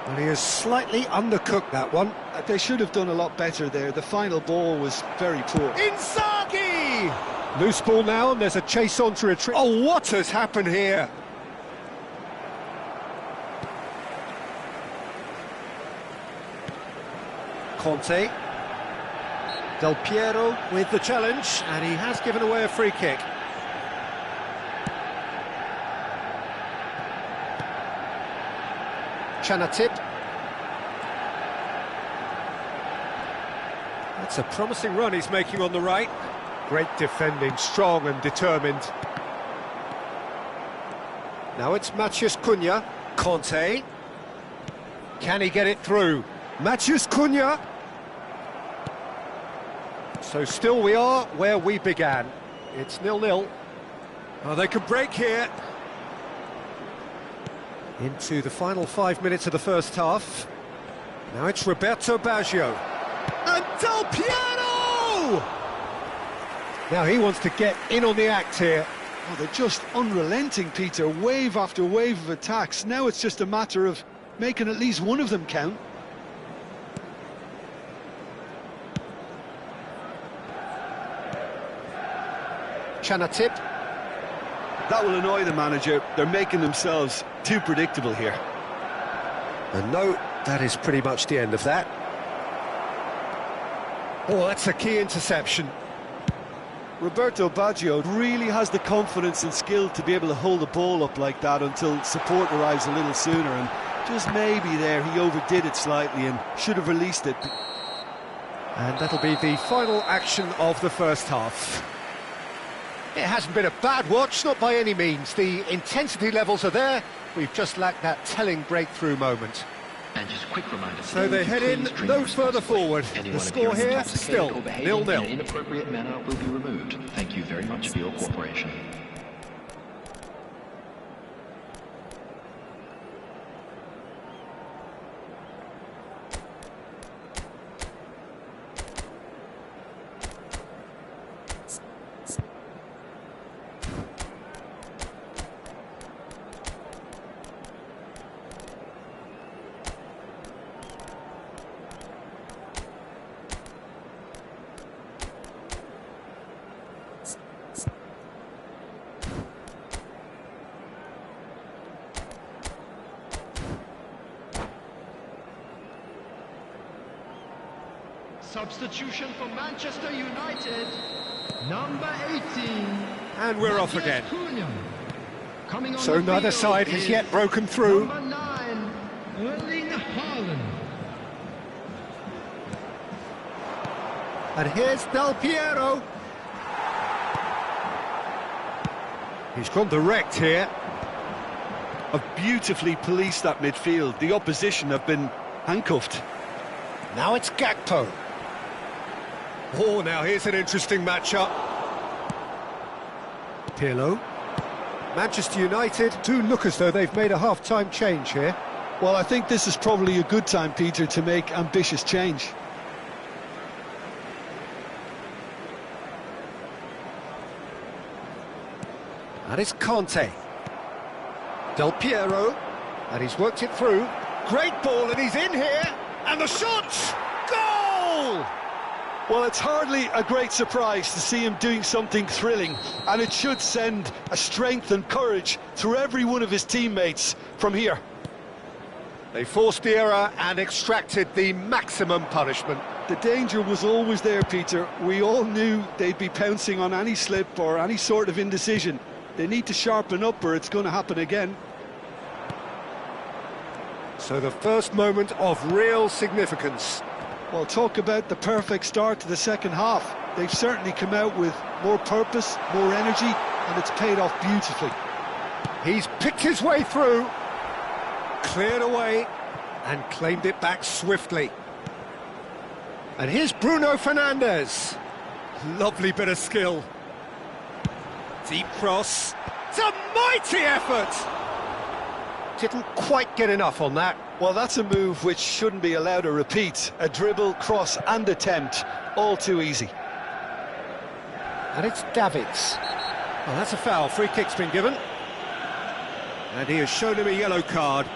And he has slightly undercooked that one. They should have done a lot better there. The final ball was very poor. Inzaghi! Loose ball now, and there's a chase on to retrieve. Oh, what has happened here? Conte. Del Piero with the challenge, and he has given away a free kick. Chanatip. That's a promising run he's making on the right. Great defending, strong and determined. Now it's Matheus Cunha. Conte. Can he get it through? Matheus Cunha. So still we are where we began. It's 0-0. Oh, they could break here. Into the final 5 minutes of the first half. Now it's Roberto Baggio. And Del Piero! Now he wants to get in on the act here. Oh, they're just unrelenting, Peter. Wave after wave of attacks. Now it's just a matter of making at least one of them count. Chanatip. That will annoy the manager. They're making themselves too predictable here. And no, that is pretty much the end of that. Oh, that's a key interception. Roberto Baggio really has the confidence and skill to be able to hold the ball up like that until support arrives a little sooner, and just maybe there he overdid it slightly and should have released it. And that'll be the final action of the first half. It hasn't been a bad watch, not by any means. The intensity levels are there. We've just lacked that telling breakthrough moment. And just a quick reminder. So they head in no further forward. The score here, still 0-0. In an inappropriate manner will be removed. Thank you very much for your cooperation. Substitution for Manchester United, number 18. And we're off again. Coming on So the neither field side has is yet broken through. Number 9, Erling Haaland. And here's Del Piero. He's gone direct here. Have beautifully policed that midfield. The opposition have been handcuffed. Now it's Gakpo. Oh, now here's an interesting matchup. Pirlo. Manchester United do look as though they've made a half-time change here. Well, I think this is probably a good time, Peter, to make ambitious change. And it's Conte. Del Piero. And he's worked it through. Great ball, and he's in here. And the shot! Goal! Well, it's hardly a great surprise to see him doing something thrilling, and it should send a strength and courage through every one of his teammates from here. They forced the error and extracted the maximum punishment. The danger was always there, Peter. We all knew they'd be pouncing on any slip or any sort of indecision. They need to sharpen up or it's going to happen again. So the first moment of real significance. Well, talk about the perfect start to the second half. They've certainly come out with more purpose, more energy, and it's paid off beautifully. He's picked his way through, cleared away, and claimed it back swiftly. And here's Bruno Fernandes. Lovely bit of skill. Deep cross. It's a mighty effort! Didn't quite get enough on that. Well, that's a move which shouldn't be allowed to repeat. A dribble, cross and attempt, all too easy. And it's Davids. Well, that's a foul. Free kick's been given. And he has shown him a yellow card.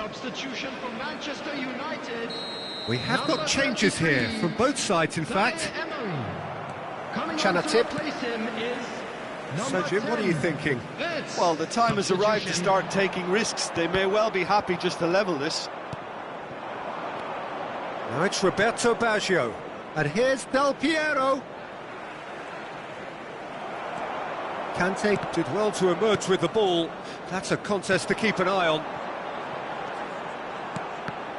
Substitution for Manchester United. We have got changes here from both sides, in fact. Chanatip. So, Jim, what are you thinking? Well, the time has arrived to start taking risks. They may well be happy just to level this. Now it's Roberto Baggio. And here's Del Piero. Kante did well to emerge with the ball. That's a contest to keep an eye on.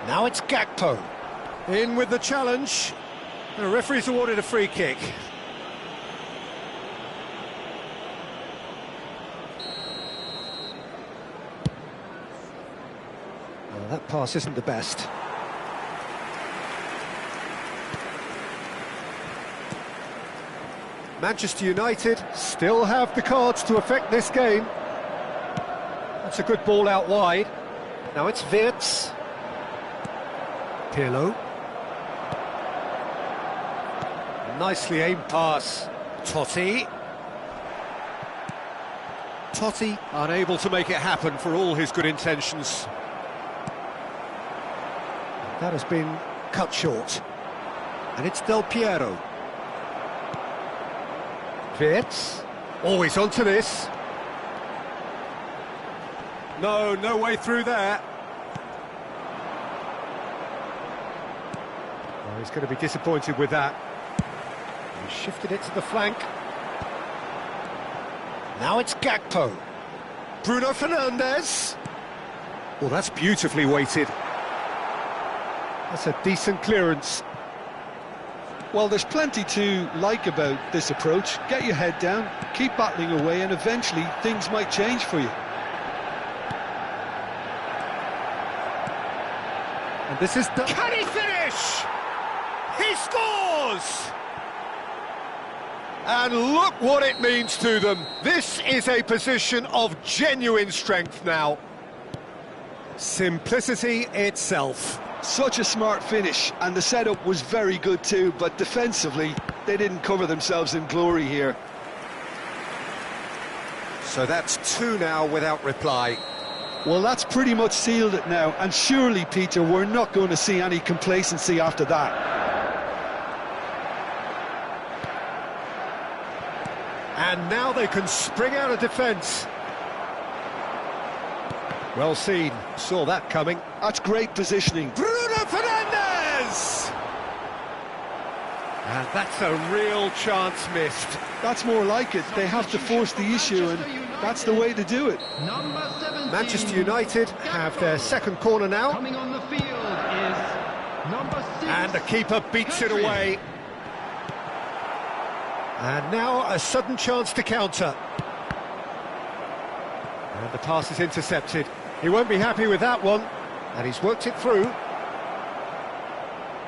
Now it's Gakpo. In with the challenge. The referee's awarded a free kick. Well, that pass isn't the best. Manchester United still have the cards to affect this game. That's a good ball out wide. Now it's Wirtz. Pirlo. Nicely aimed pass. Totti. Totti unable to make it happen for all his good intentions. That has been cut short. And it's Del Piero. Wirtz. Always onto this. No way through there. Oh, he's going to be disappointed with that. He shifted it to the flank. Now it's Gakpo. Bruno Fernandes. Well, that's beautifully weighted. That's a decent clearance. Well, there's plenty to like about this approach. Get your head down, keep battling away, and eventually things might change for you. And this is the... Can he finish? He scores! And look what it means to them. This is a position of genuine strength now. Simplicity itself. Such a smart finish, and the setup was very good too, but defensively, they didn't cover themselves in glory here. So that's two now without reply. Well, that's pretty much sealed it now, and surely, Peter, we're not going to see any complacency after that. And now they can spring out of defence. Well seen, saw that coming. That's great positioning. Bruno Fernandes! And that's a real chance missed. That's more like it. They have to force the issue, and that's the way to do it. Number 17. Manchester United have their second corner now. Coming on the field is number 6. And the keeper beats it away. And now a sudden chance to counter. And the pass is intercepted. He won't be happy with that one. And he's worked it through.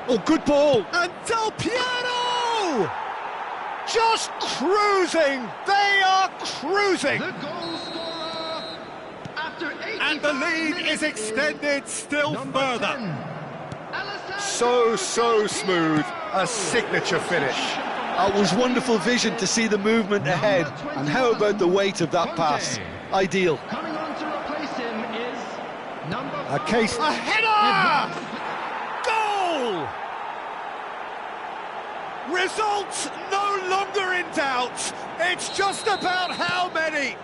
Oh, good ball! And Del Piero! Just cruising! They are cruising! The goal scorer after 85 And the lead minutes is extended still number further. 10, Alessandro So Del smooth, Piero. a signature finish. It was wonderful vision to see the movement ahead, and how about the weight of that pass? Ideal. Coming on to replace him is number A case... A header! Goal! Results no longer in doubt. It's just about how many.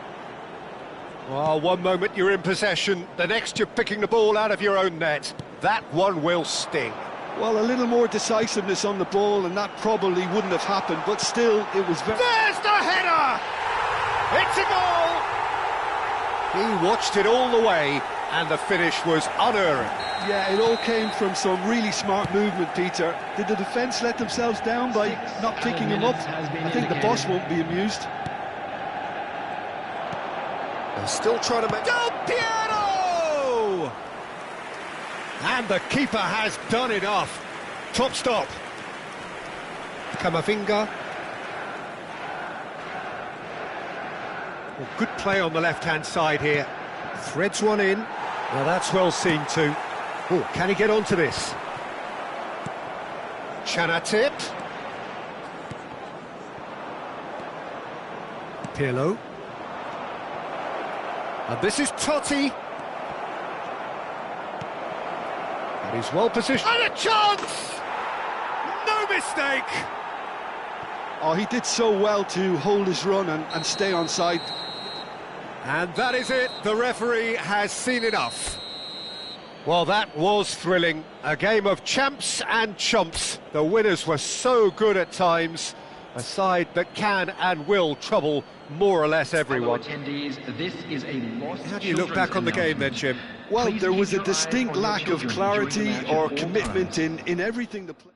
Well, one moment you're in possession, the next you're picking the ball out of your own net. That one will sting. Well, a little more decisiveness on the ball, and that probably wouldn't have happened, but still, it was very... There's the header! It's a goal! He watched it all the way, and the finish was unerring. Yeah, it all came from some really smart movement, Peter. Did the defence let themselves down by not picking him up? I think the boss won't be amused. They're still trying to make... Del Piero! And the keeper has done enough. Top stop. Camavinga. Well, good play on the left-hand side here. Threads one in. Well, that's well seen too. Oh, can he get onto this? Chanatip. Pirlo. And this is Totti. And he's well positioned. And a chance! No mistake! Oh, he did so well to hold his run and stay on side. And that is it. The referee has seen enough. Well, that was thrilling. A game of champs and chumps. The winners were so good at times, A side that can and will trouble more or less everyone. Attendees, this is a lost How do you look back on the game then, Jim? Well, Please there was keep a your eye distinct on your lack of children clarity during the match or at all commitment times. in everything the play.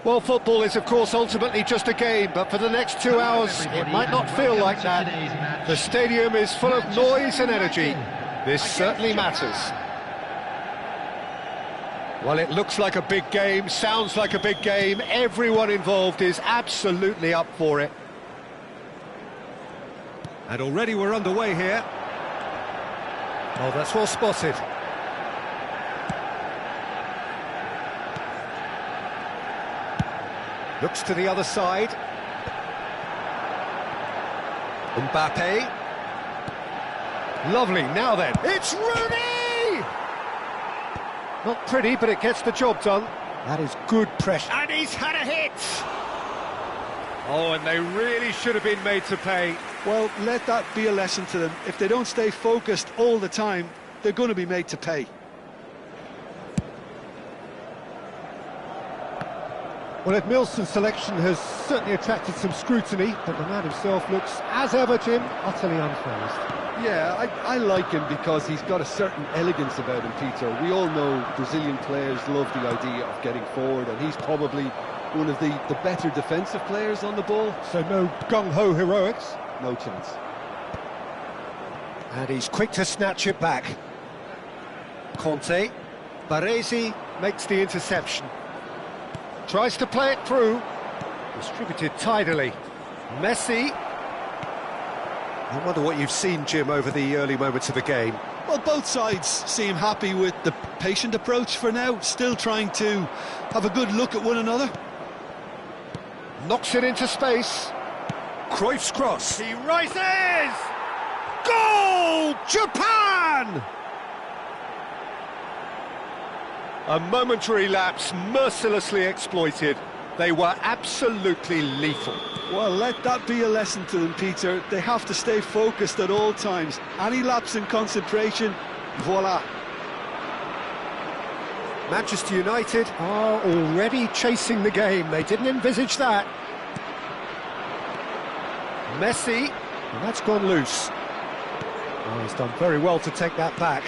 Well, football is, of course, ultimately just a game, but for the next 2 hours, it might not feel like that. The stadium is full of noise and energy. This certainly matters. Well, it looks like a big game, sounds like a big game. Everyone involved is absolutely up for it. And already we're underway here. Oh, that's well spotted. Looks to the other side. Mbappe. Lovely, now then. It's Rooney! Not pretty, but it gets the job done. That is good pressure. And he's had a hit! Oh, and they really should have been made to pay. Well, let that be a lesson to them. If they don't stay focused all the time, they're going to be made to pay. Well, Edmilson's selection has certainly attracted some scrutiny, but the man himself looks, as ever, Jim, utterly unfazed. Yeah, I like him because he's got a certain elegance about him, Peter. We all know Brazilian players love the idea of getting forward, and he's probably one of the better defensive players on the ball. So no gung-ho heroics. No chance. And he's quick to snatch it back. Conte. Baresi makes the interception. Tries to play it through. Distributed tidily. Messi. I wonder what you've seen, Jim, over the early moments of the game. Well, both sides seem happy with the patient approach for now, still trying to have a good look at one another. Knocks it into space. Cruyff's cross. He rises! Goal! Japan! A momentary lapse mercilessly exploited. They were absolutely lethal. Well, let that be a lesson to them, Peter. They have to stay focused at all times. Any lapse in concentration, voila. Manchester United are already chasing the game. They didn't envisage that. Messi, and that's gone loose. Oh, he's done very well to take that back.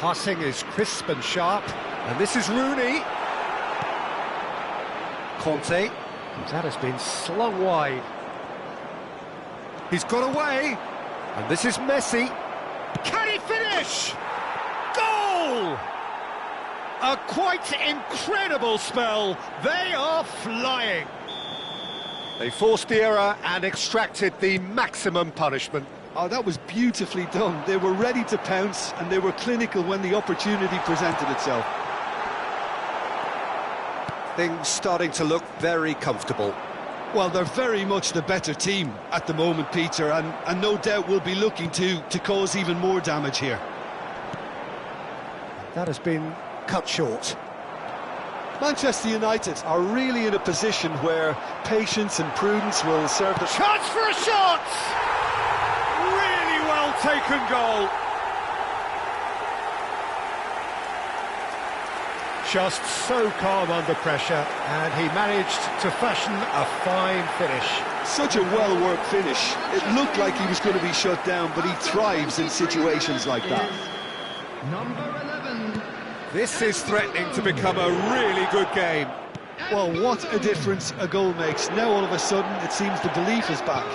Passing is crisp and sharp, and this is Rooney. Conte, that has been slung wide. He's got away, and this is Messi. Can he finish? Goal! A quite incredible spell. They are flying. They forced the error and extracted the maximum punishment. Oh, that was beautifully done. They were ready to pounce, and they were clinical when the opportunity presented itself. Things starting to look very comfortable. Well, they're very much the better team at the moment, Peter, and no doubt will be looking to cause even more damage here. That has been cut short. Manchester United are really in a position where patience and prudence will serve the... Chance for a shot! Really well taken goal. Just so calm under pressure, and he managed to fashion a fine finish. Such a well-worked finish. It looked like he was going to be shut down, but he thrives in situations like that. Number 11. This is threatening to become a really good game. Well, what a difference a goal makes. Now all of a sudden it seems the belief is back.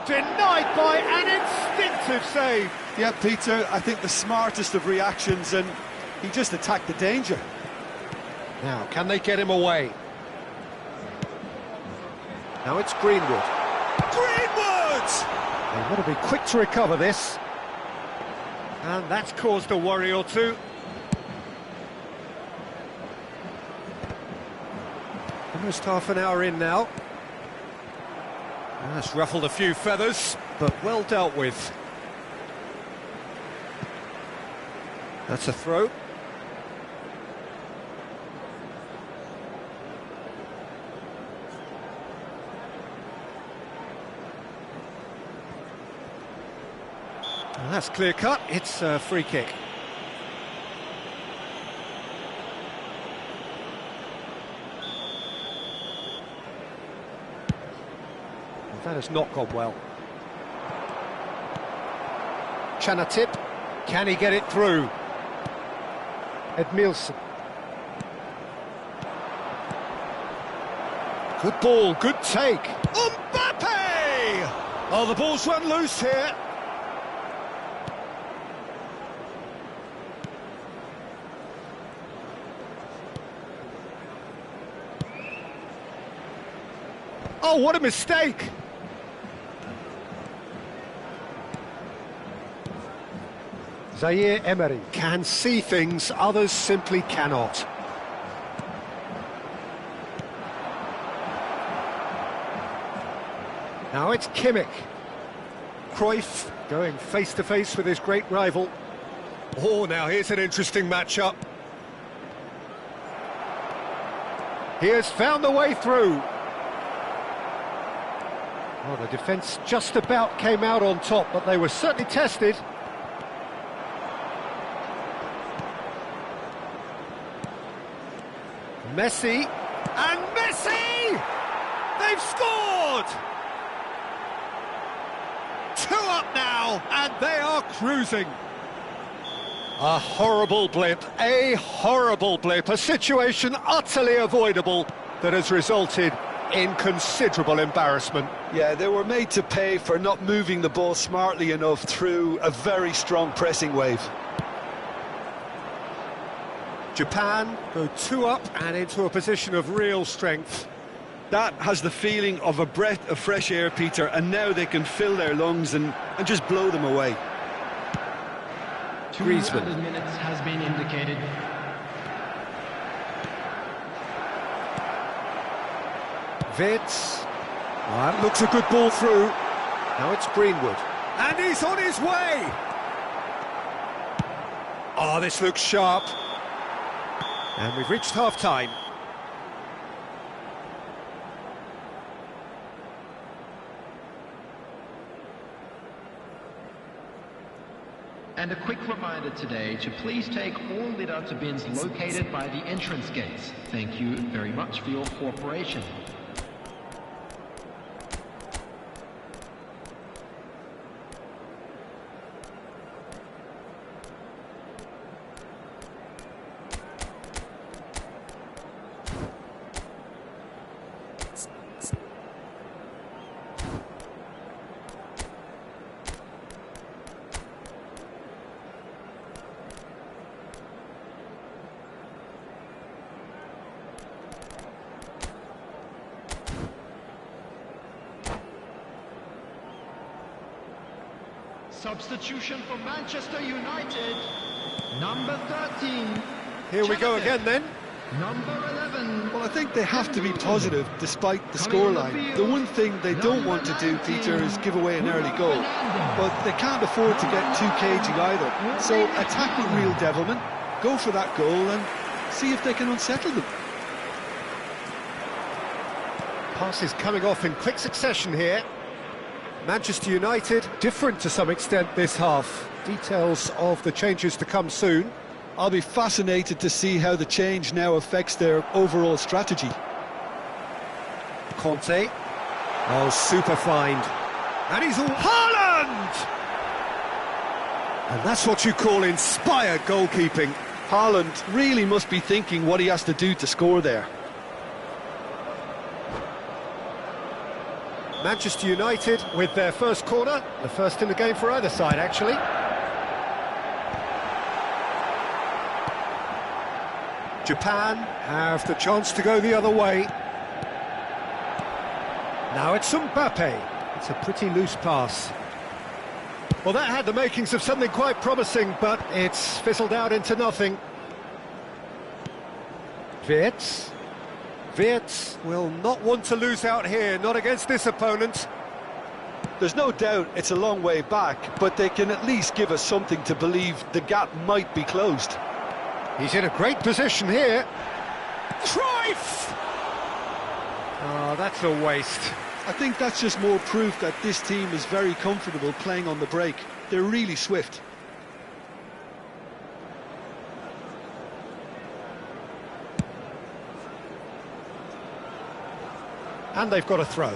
Denied by an instinctive save. Yeah, Peter, I think the smartest of reactions, and he just attacked the danger. Now, can they get him away? Now it's Greenwood. Greenwood! They want to be quick to recover this. And that's caused a worry or two. Almost half an hour in now. That's ruffled a few feathers, but well dealt with. That's a throw. And that's clear cut. It's a free kick. That has not gone well. Chanatip, can he get it through? Edmilson. Good ball, good take. Mbappe! Oh, the ball's run loose here. Oh, what a mistake! Zaire Emery can see things others simply cannot. Now it's Kimmich. Cruyff going face-to-face with his great rival. Oh, now here's an interesting matchup. He has found the way through. Well, the defence just about came out on top, but they were certainly tested. Messi, and Messi! They've scored! 2 up now, and they are cruising. A horrible blip, a situation utterly avoidable that has resulted in considerable embarrassment. Yeah, they were made to pay for not moving the ball smartly enough through a very strong pressing wave. Japan go 2 up and into a position of real strength. That has the feeling of a breath of fresh air, Peter, and now they can fill their lungs and just blow them away. 2 added minutes has been indicated. Vitz. That looks a good ball through. Now it's Greenwood. And he's on his way! Oh, this looks sharp. And we've reached half-time. And a quick reminder today to please take all litter bins located by the entrance gates. Thank you very much for your cooperation. Substitution for Manchester United, number 13. Here we go again then. Number 11. Well, I think they have to be positive despite the scoreline. The one thing they don't want to do, Peter, is give away an early goal. But they can't afford to get too cagey either. So attack with real devilment, go for that goal and see if they can unsettle them. Passes coming off in quick succession here. Manchester United, different to some extent this half. Details of the changes to come soon. I'll be fascinated to see how the change now affects their overall strategy. Conte. Oh, super find. And he's all... Haaland! And that's what you call inspired goalkeeping. Haaland really must be thinking what he has to do to score there. Manchester United with their first corner, the first in the game for either side, actually. Japan have the chance to go the other way. Now it's Mbappe. It's a pretty loose pass. Well, that had the makings of something quite promising, but it's fizzled out into nothing. Wirtz. Wirtz will not want to lose out here, not against this opponent. There's no doubt it's a long way back, but they can at least give us something to believe the gap might be closed. He's in a great position here. Cruyff! Oh, that's a waste. I think that's just more proof that this team is very comfortable playing on the break. They're really swift. And they've got a throw.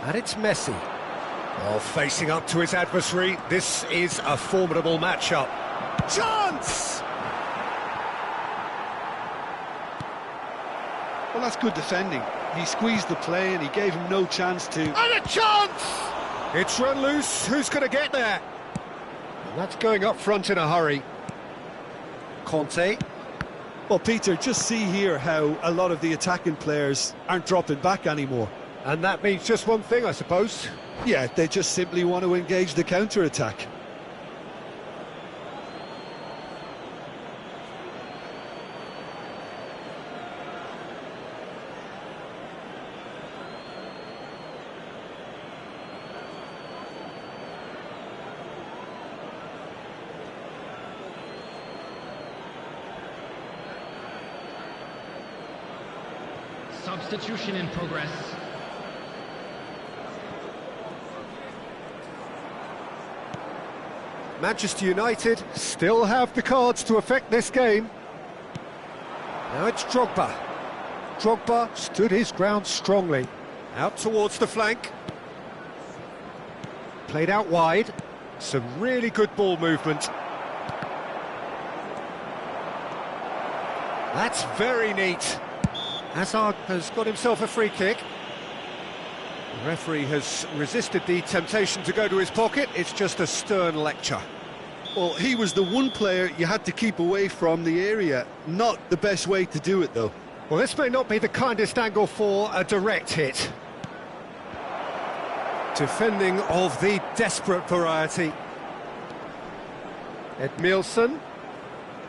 And it's Messi. Oh, facing up to his adversary. This is a formidable matchup. Chance! Well, that's good defending. He squeezed the play and he gave him no chance to... And a chance! It's run loose. Who's going to get there? And that's going up front in a hurry. Conte. Well, Peter, just see here how a lot of the attacking players aren't dropping back anymore. And that means just one thing, I suppose. Yeah, they just simply want to engage the counter-attack. Substitution in progress. Manchester United still have the cards to affect this game. Now it's Drogba. Drogba stood his ground strongly. Out towards the flank. Played out wide. Some really good ball movement. That's very neat. Hazard has got himself a free kick. The referee has resisted the temptation to go to his pocket. It's just a stern lecture. Well, he was the one player you had to keep away from the area. Not the best way to do it, though. Well, this may not be the kindest angle for a direct hit. Defending of the desperate variety. Edmilson.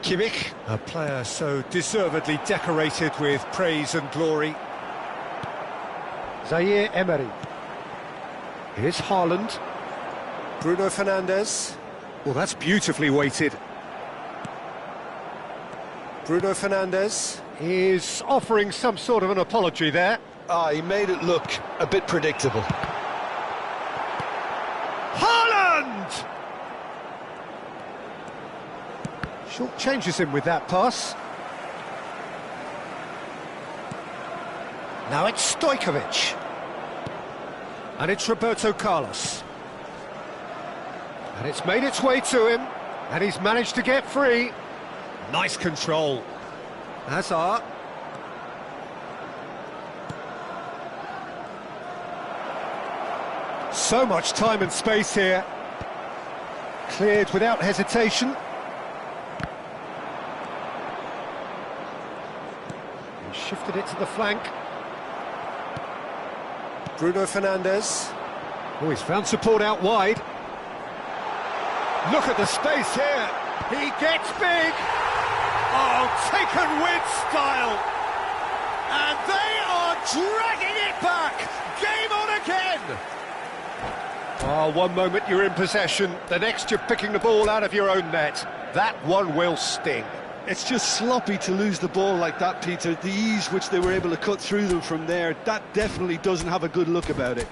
Kimmich, a player so deservedly decorated with praise and glory. Zaire Emery. Here's Haaland. Bruno Fernandes. Well, that's beautifully weighted. Bruno Fernandes. Is offering some sort of an apology there. He made it look a bit predictable. Haaland! Short changes him with that pass. Now it's Stojkovic. And it's Roberto Carlos. And it's made its way to him. And he's managed to get free. Nice control. Hazard. So much time and space here. Cleared without hesitation. He shifted it to the flank. Bruno Fernandes. Oh, he's found support out wide. Look at the space here. He gets big. Oh, taken with style. And they are dragging it back. Game on again. Oh, one moment you're in possession, the next you're picking the ball out of your own net. That one will sting. It's just sloppy to lose the ball like that, Peter. The ease which they were able to cut through them from there, that definitely doesn't have a good look about it.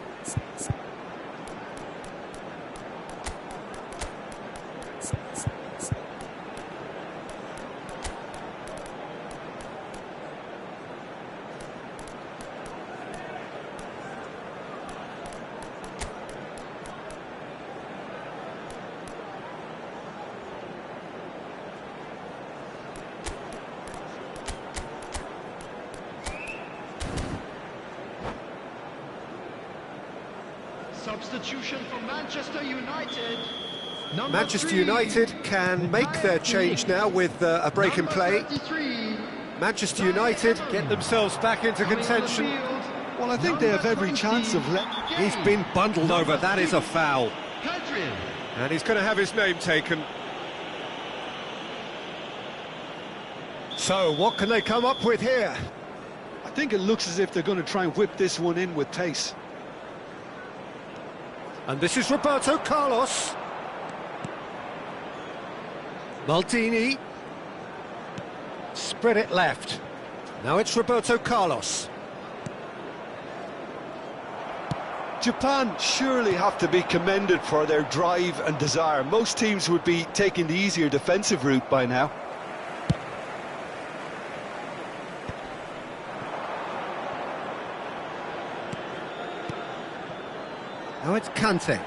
Substitution for Manchester United. Manchester United can make their change now with a break in play. Manchester United get themselves back into contention. Well, I think they have every chance of... He's been bundled over, that is a foul. And he's going to have his name taken. So, what can they come up with here? I think it looks as if they're going to try and whip this one in with pace. And this is Roberto Carlos. Maldini. Spread it left. Now it's Roberto Carlos. Japan surely have to be commended for their drive and desire. Most teams would be taking the easier defensive route by now. Now it's Kante.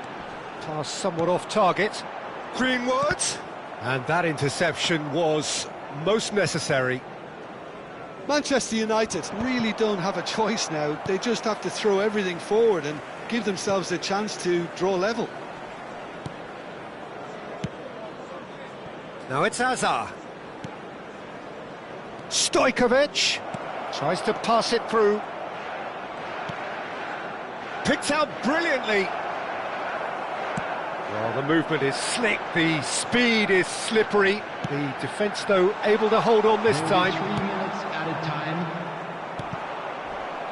Pass somewhat off target. Greenwood. And that interception was most necessary. Manchester United really don't have a choice now. They just have to throw everything forward and give themselves a chance to draw level. Now it's Hazard. Stojkovic tries to pass it through. Picked out brilliantly. Well, the movement is slick, the speed is slippery. The defence, though, able to hold on this time. 3 minutes added time.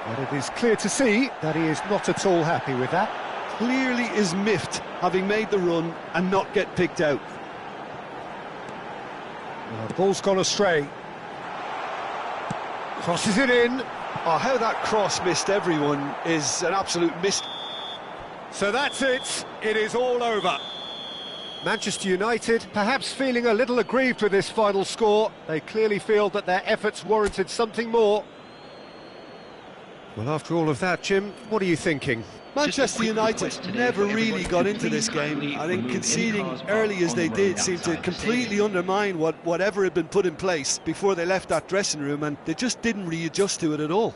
And it is clear to see that he is not at all happy with that. Clearly is miffed, having made the run and not get picked out. Well, the ball's gone astray. Crosses it in. Oh, how that cross missed everyone is an absolute miss. So that's it. It is all over. Manchester United perhaps feeling a little aggrieved with this final score. They clearly feel that their efforts warranted something more. Well, after all of that, Jim, what are you thinking? Manchester United never really got into this game. I think conceding early as they did seemed to completely undermine whatever had been put in place before they left that dressing room, and they just didn't readjust to it at all.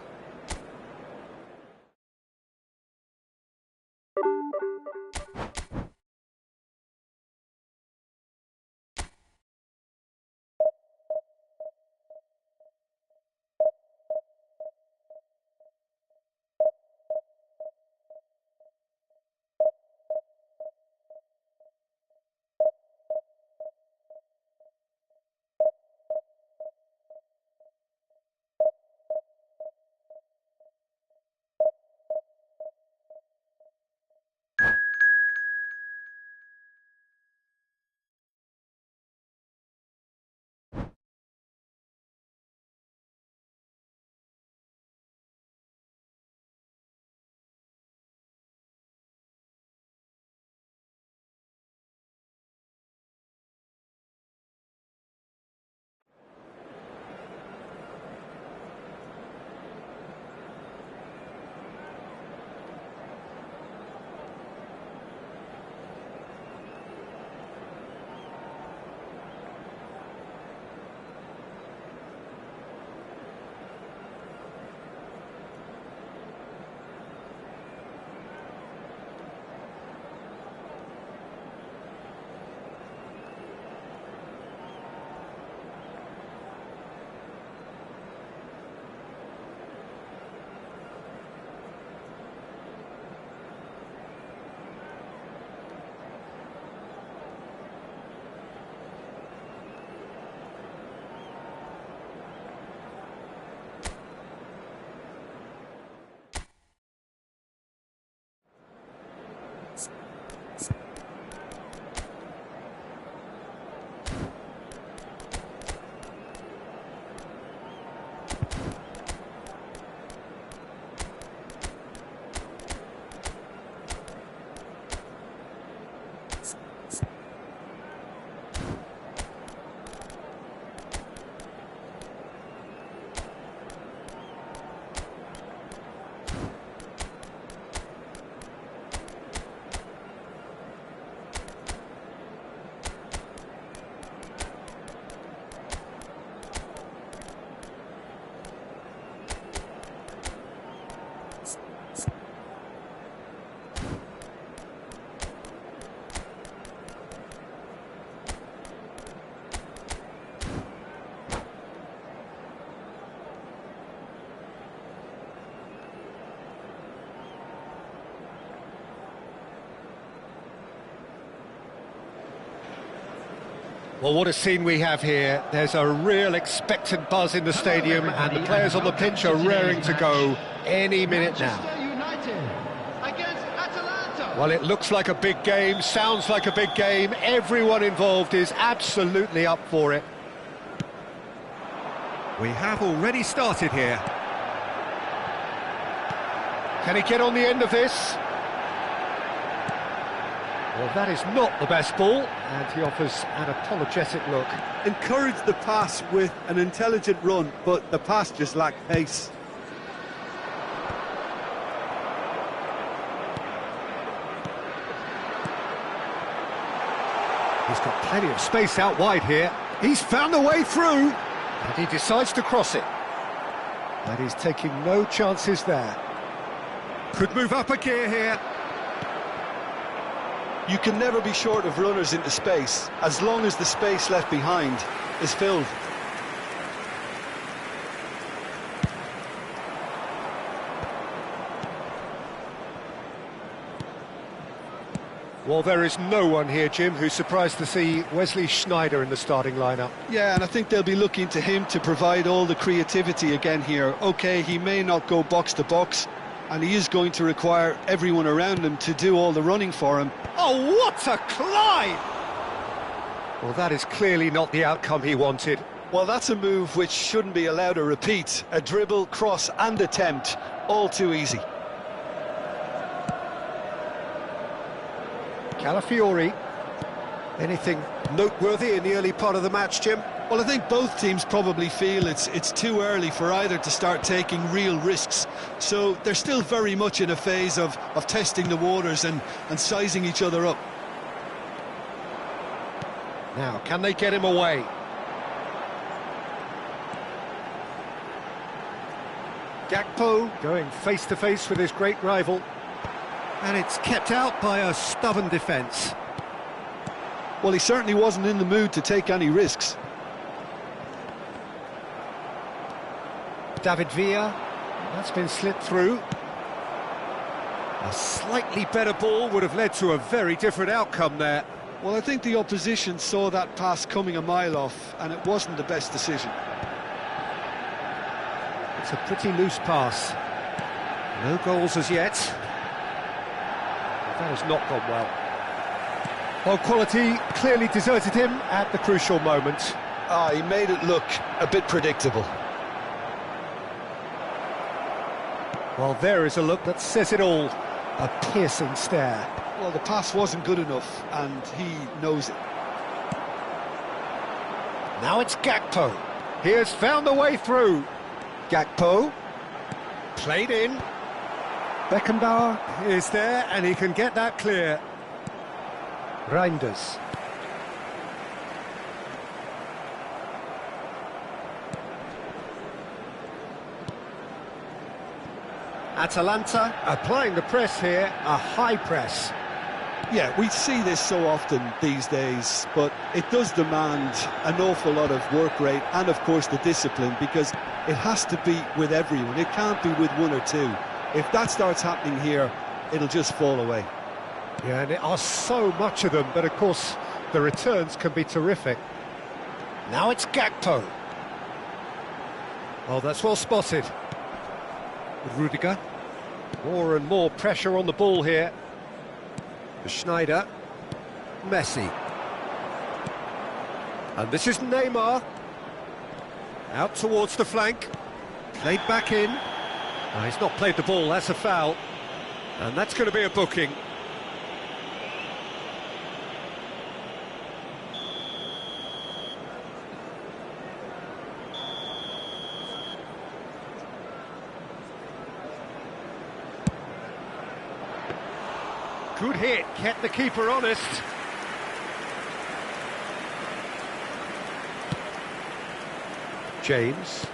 Well, what a scene we have here. There's a real expectant buzz in the stadium, and the players on the pitch are raring to go any minute now. Well, it looks like a big game, sounds like a big game. Everyone involved is absolutely up for it. We have already started here. Can he get on the end of this? Well, that is not the best ball, and he offers an apologetic look. Encouraged the pass with an intelligent run, but the pass just lacked pace. He's got plenty of space out wide here. He's found a way through, and he decides to cross it. But he's taking no chances there. Could move up a gear here. You can never be short of runners into space, as long as the space left behind is filled. Well, there is no one here, Jim, who's surprised to see Wesley Sneijder in the starting lineup. Yeah, and I think they'll be looking to him to provide all the creativity again here. OK, he may not go box to box, and he is going to require everyone around him to do all the running for him. Oh, what a climb! Well, that is clearly not the outcome he wanted. Well, that's a move which shouldn't be allowed to repeat. A dribble, cross and attempt, all too easy. Calafiori. Anything noteworthy in the early part of the match, Jim? Well, I think both teams probably feel it's too early for either to start taking real risks. So they're still very much in a phase of testing the waters and sizing each other up. Now, can they get him away? Gakpo going face-to-face with his great rival. And it's kept out by a stubborn defence. Well, he certainly wasn't in the mood to take any risks. David Villa, that's been slipped through. A slightly better ball would have led to a very different outcome there. Well, I think the opposition saw that pass coming a mile off, and it wasn't the best decision. It's a pretty loose pass. No goals as yet. That has not gone well. Well, quality clearly deserted him at the crucial moment. He made it look a bit predictable. Well, there is a look that says it all. A piercing stare. Well, the pass wasn't good enough, and he knows it. Now it's Gakpo. He has found a way through. Gakpo. Played in. Beckenbauer is there, and he can get that clear. Reinders. Atalanta applying the press here, a high press. Yeah, we see this so often these days, but it does demand an awful lot of work rate and, of course, the discipline, because it has to be with everyone. It can't be with one or two. If that starts happening here, it'll just fall away. Yeah, and there are so much of them, but of course the returns can be terrific. Now it's Gakpo. Oh, that's well spotted. Rudiger. More and more pressure on the ball here. Sneijder. Messi. And this is Neymar. Out towards the flank. Played back in. Oh, he's not played the ball, that's a foul. And that's going to be a booking. Good hit, kept the keeper honest. James.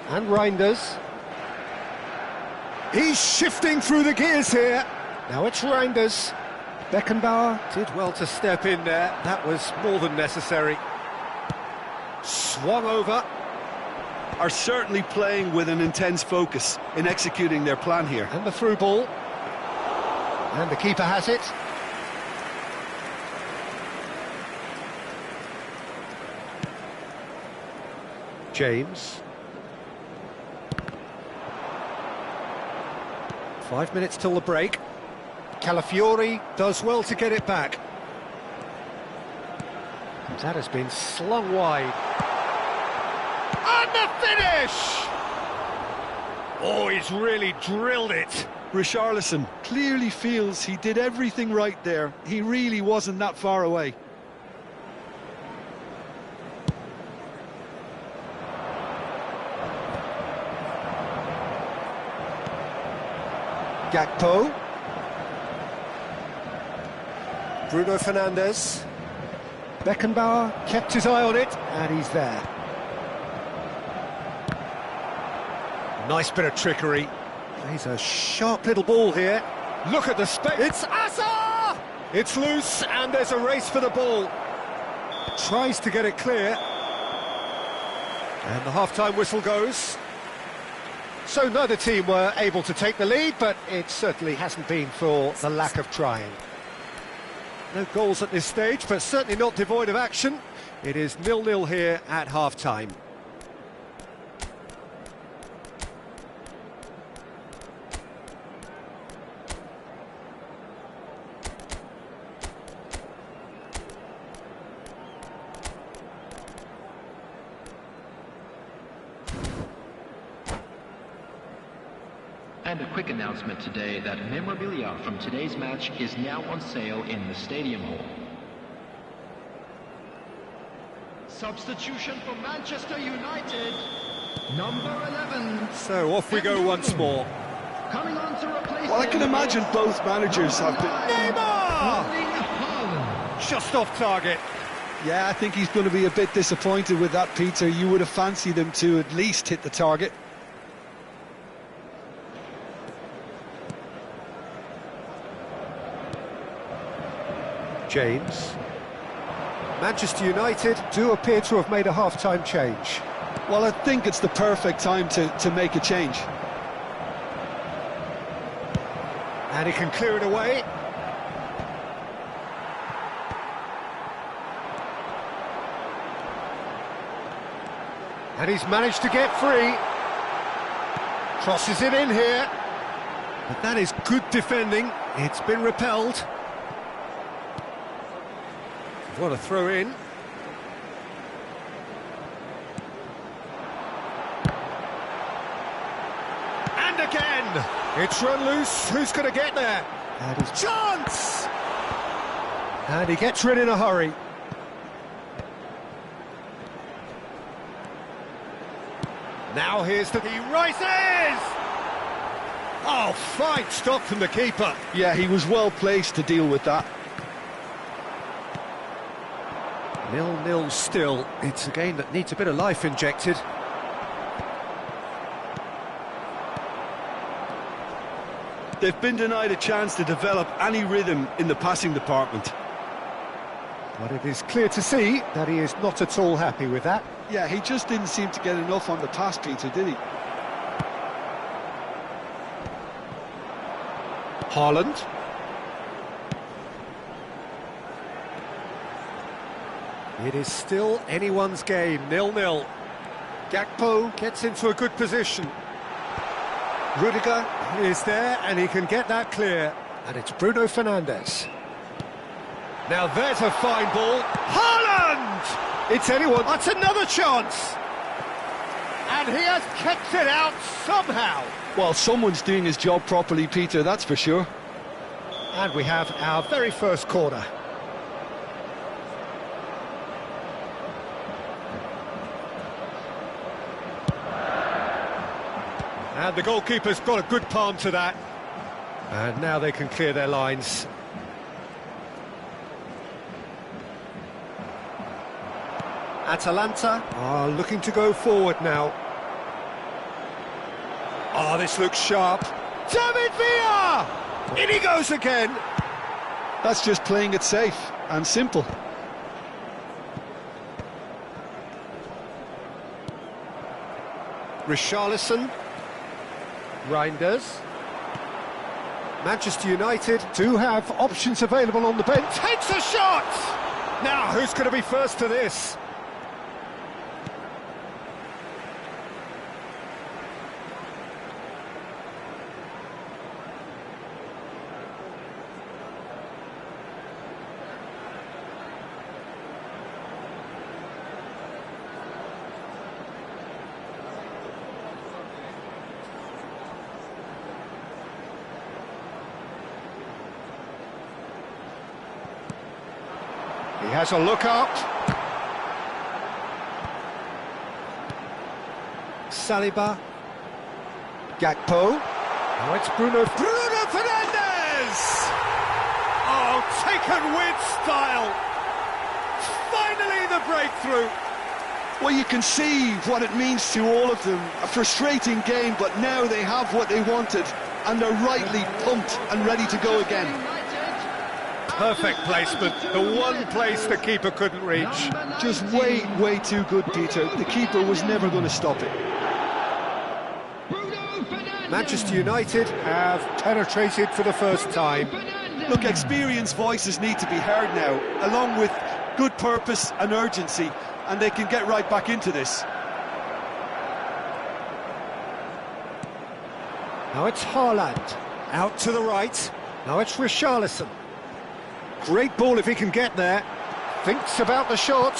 And Reinders. He's shifting through the gears here. Now it's Reinders. Beckenbauer did well to step in there. That was more than necessary. Swung over. Are certainly playing with an intense focus in executing their plan here. And the through ball. And the keeper has it. James. 5 minutes till the break. Calafiori does well to get it back. That has been slung wide. And the finish! Oh, he's really drilled it. Richarlison clearly feels he did everything right there. He really wasn't that far away. Gakpo. Bruno Fernandes. Beckenbauer kept his eye on it, and he's there. Nice bit of trickery. Plays a sharp little ball here. Look at the space. It's Asa! It's loose, and there's a race for the ball. Tries to get it clear. And the half-time whistle goes. So neither team were able to take the lead, but it certainly hasn't been for the lack of trying. No goals at this stage, but certainly not devoid of action. It is 0-0 here at half-time. And a quick announcement today that memorabilia from today's match is now on sale in the Stadium Hall. Substitution for Manchester United, number 11. So off we go once more. Coming on to replace Well, I can imagine both managers have been... Neymar! Just off target. Yeah, I think he's going to be a bit disappointed with that, Peter. You would have fancied him to at least hit the target. James. Manchester United do appear to have made a half-time change. Well, I think it's the perfect time to make a change. And he can clear it away. And he's managed to get free. Crosses it in here. But that is good defending. It's been repelled. What a throw in. And again! It's run loose. Who's going to get there? And his chance! And he gets rid in a hurry. Now here's the... He rises! Oh, fine stop from the keeper. Yeah, he was well placed to deal with that. 0-0 still. It's a game that needs a bit of life injected. They've been denied a chance to develop any rhythm in the passing department. But it is clear to see that he is not at all happy with that. Yeah, he just didn't seem to get enough on the pass, Peter, did he? Haaland. It is still anyone's game, 0-0. Gakpo gets into a good position. Rudiger is there, and he can get that clear. And it's Bruno Fernandes. Now there's a fine ball. Haaland! It's anyone. That's another chance. And he has kept it out somehow. Well, someone's doing his job properly, Peter, that's for sure. And we have our very first corner. And the goalkeeper's got a good palm to that. And now they can clear their lines. Atalanta are looking to go forward now. Oh, this looks sharp. David Villa! In he goes again. That's just playing it safe and simple. Richarlison. Reinders. Manchester United do have options available on the bench. Takes a shot! Now, who's going to be first to this? has a look up. Saliba. Gakpo. Now it's Bruno Fernandes! Oh, taken with style. Finally the breakthrough. Well, you can see what it means to all of them. A frustrating game, but now they have what they wanted, and they're rightly pumped and ready to go again. Perfect placement, the one place the keeper couldn't reach. Just way too good, Peter. The keeper was never going to stop it. Manchester United have penetrated for the first time. Look, experienced voices need to be heard now, along with good purpose and urgency, and they can get right back into this. Now it's Haaland, out to the right. Now it's Richarlison. Great ball if he can get there. Thinks about the shot.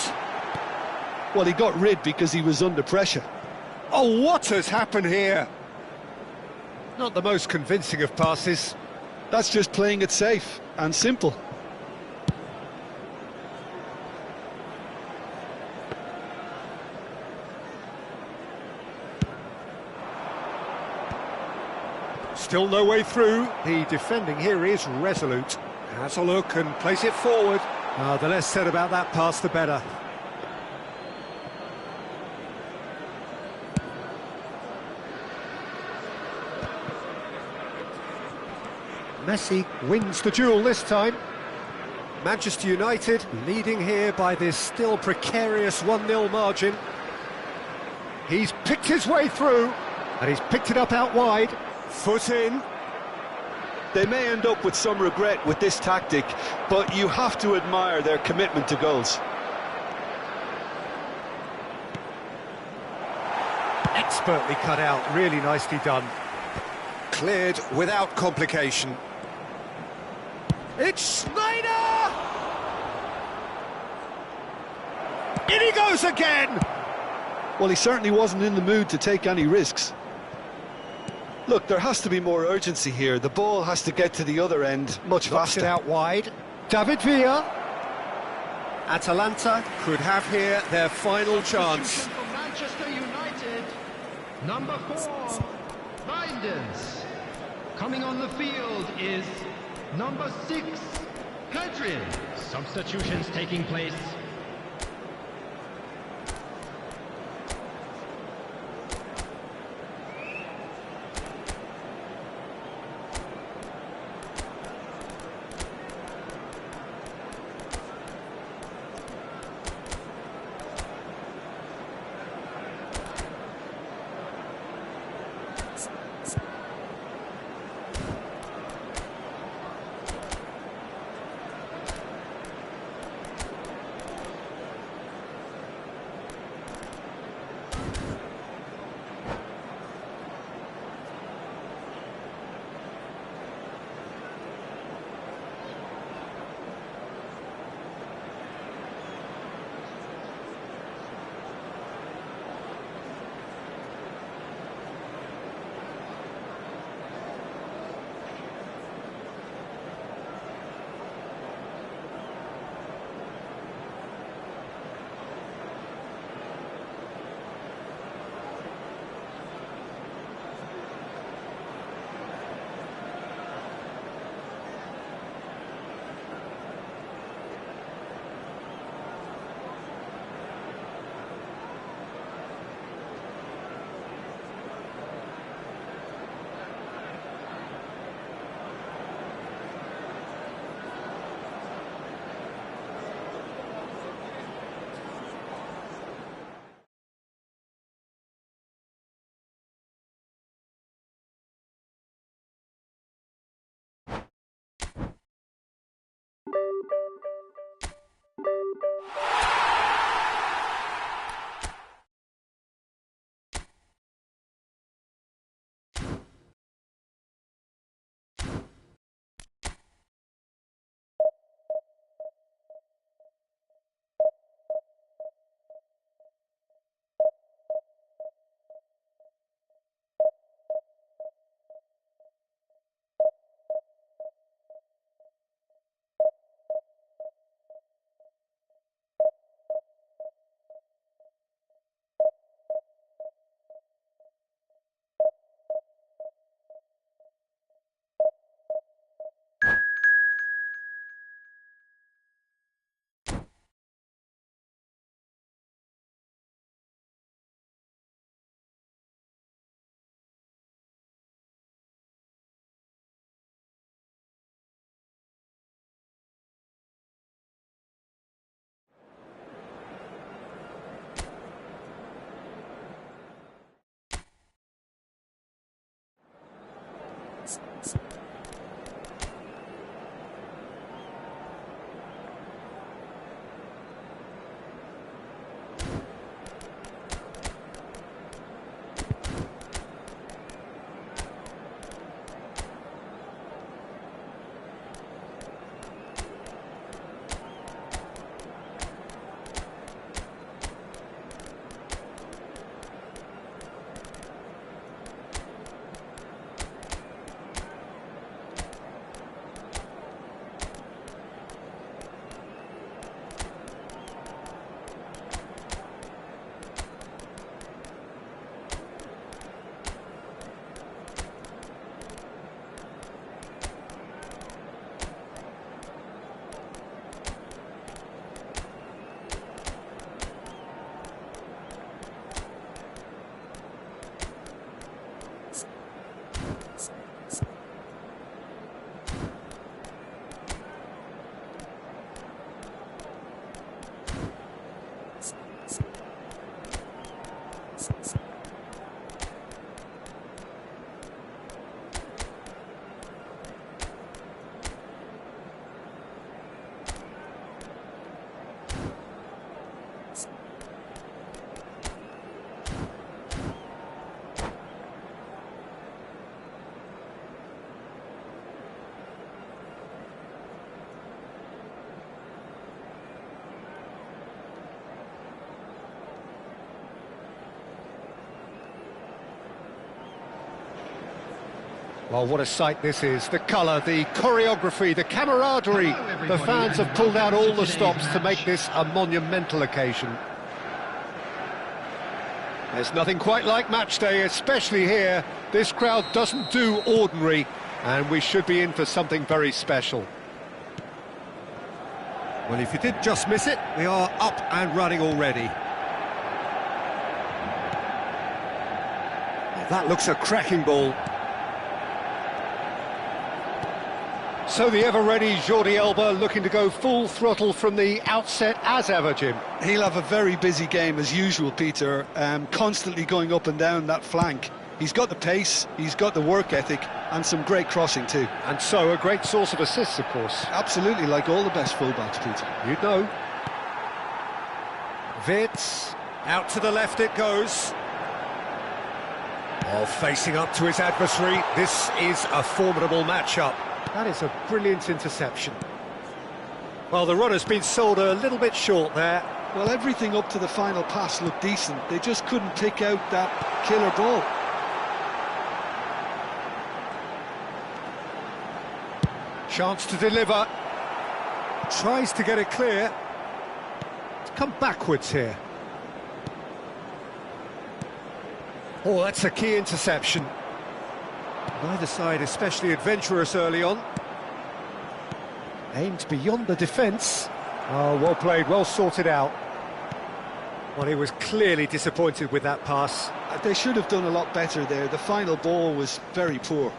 Well, he got rid because he was under pressure. Oh, what has happened here? Not the most convincing of passes. That's just playing it safe and simple. Still no way through. The defending here is resolute. Has a look and plays it forward. The less said about that pass, the better. Messi wins the duel this time. Manchester United leading here by this still precarious 1-0 margin. He's picked his way through, and he's picked it up out wide. Foot in. They may end up with some regret with this tactic, but you have to admire their commitment to goals. Expertly cut out, really nicely done. Cleared without complication. It's Snyder! In he goes again! Well, he certainly wasn't in the mood to take any risks. Look, there has to be more urgency here. The ball has to get to the other end much Knocks faster. it out wide. David Villa. Atalanta could have here their final chance. For Manchester United, number 4, Reinders. Coming on the field is number 6, Pedri. Substitutions taking place. Well, what a sight this is. The colour, the choreography, the camaraderie. Hello, The fans have pulled out all the stops to make today's this a monumental occasion. There's nothing quite like match day, especially here. This crowd doesn't do ordinary, and we should be in for something very special. Well, if you did just miss it, we are up and running already. Well, that looks a cracking ball. So the ever-ready Jordi Alba looking to go full throttle from the outset as ever, Jim. He'll have a very busy game as usual, Peter, constantly going up and down that flank. He's got the pace, he's got the work ethic, and some great crossing too. And so a great source of assists, of course. Absolutely, like all the best fullbacks, Peter. You'd know. Wits, out to the left it goes. Oh, facing up to his adversary, this is a formidable matchup. That is a brilliant interception. Well, the runner's been sold a little bit short there. Well, everything up to the final pass looked decent. They just couldn't pick out that killer ball. Chance to deliver. Tries to get it clear. It's come backwards here. Oh, that's a key interception. Neither side especially adventurous early on. Aimed beyond the defence. Oh, well played, well sorted out. Well, he was clearly disappointed with that pass. They should have done a lot better there. The final ball was very poor.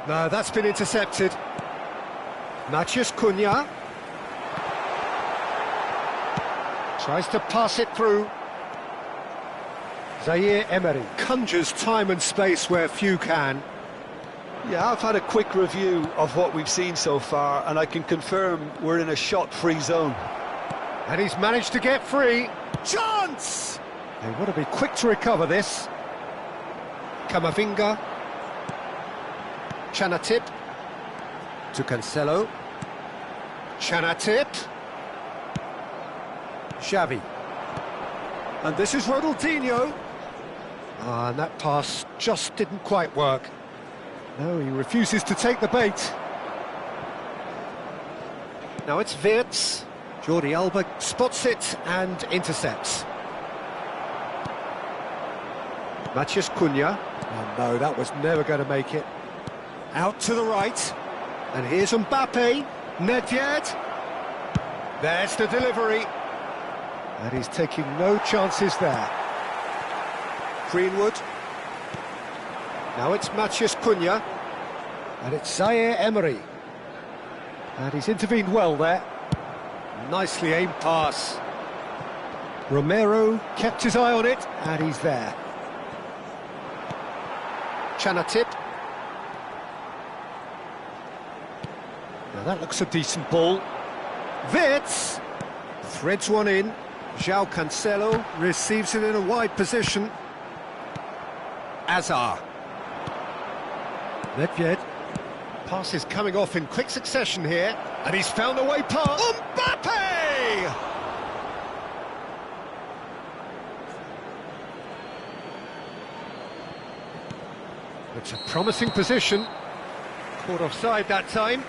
No, that's been intercepted. Matheus Cunha. Tries to pass it through. Zaire Emery conjures time and space where few can. Yeah, I've had a quick review of what we've seen so far, and I can confirm we're in a shot-free zone. And he's managed to get free. Chance! They want to be quick to recover this. Camavinga. Chanatip. To Cancelo. Chanatip. Xavi. And this is Ronaldinho. And that pass just didn't quite work. No, he refuses to take the bait. Now it's Wirtz. Jordi Alba spots it and intercepts. Matheus Cunha. Oh no, that was never going to make it. Out to the right. And here's Mbappe. Nedved. There's the delivery. And he's taking no chances there. Greenwood. Now it's Matheus Cunha. And it's Zaire Emery. And he's intervened well there. Nicely aimed pass. Romero kept his eye on it, and he's there. Chanatip. Now that looks a decent ball. Wirtz threads one in. João Cancelo receives it in a wide position. Azar. Nedved. Pass is coming off in quick succession here, and he's found a way past. Mbappe! It's a promising position. Caught offside that time.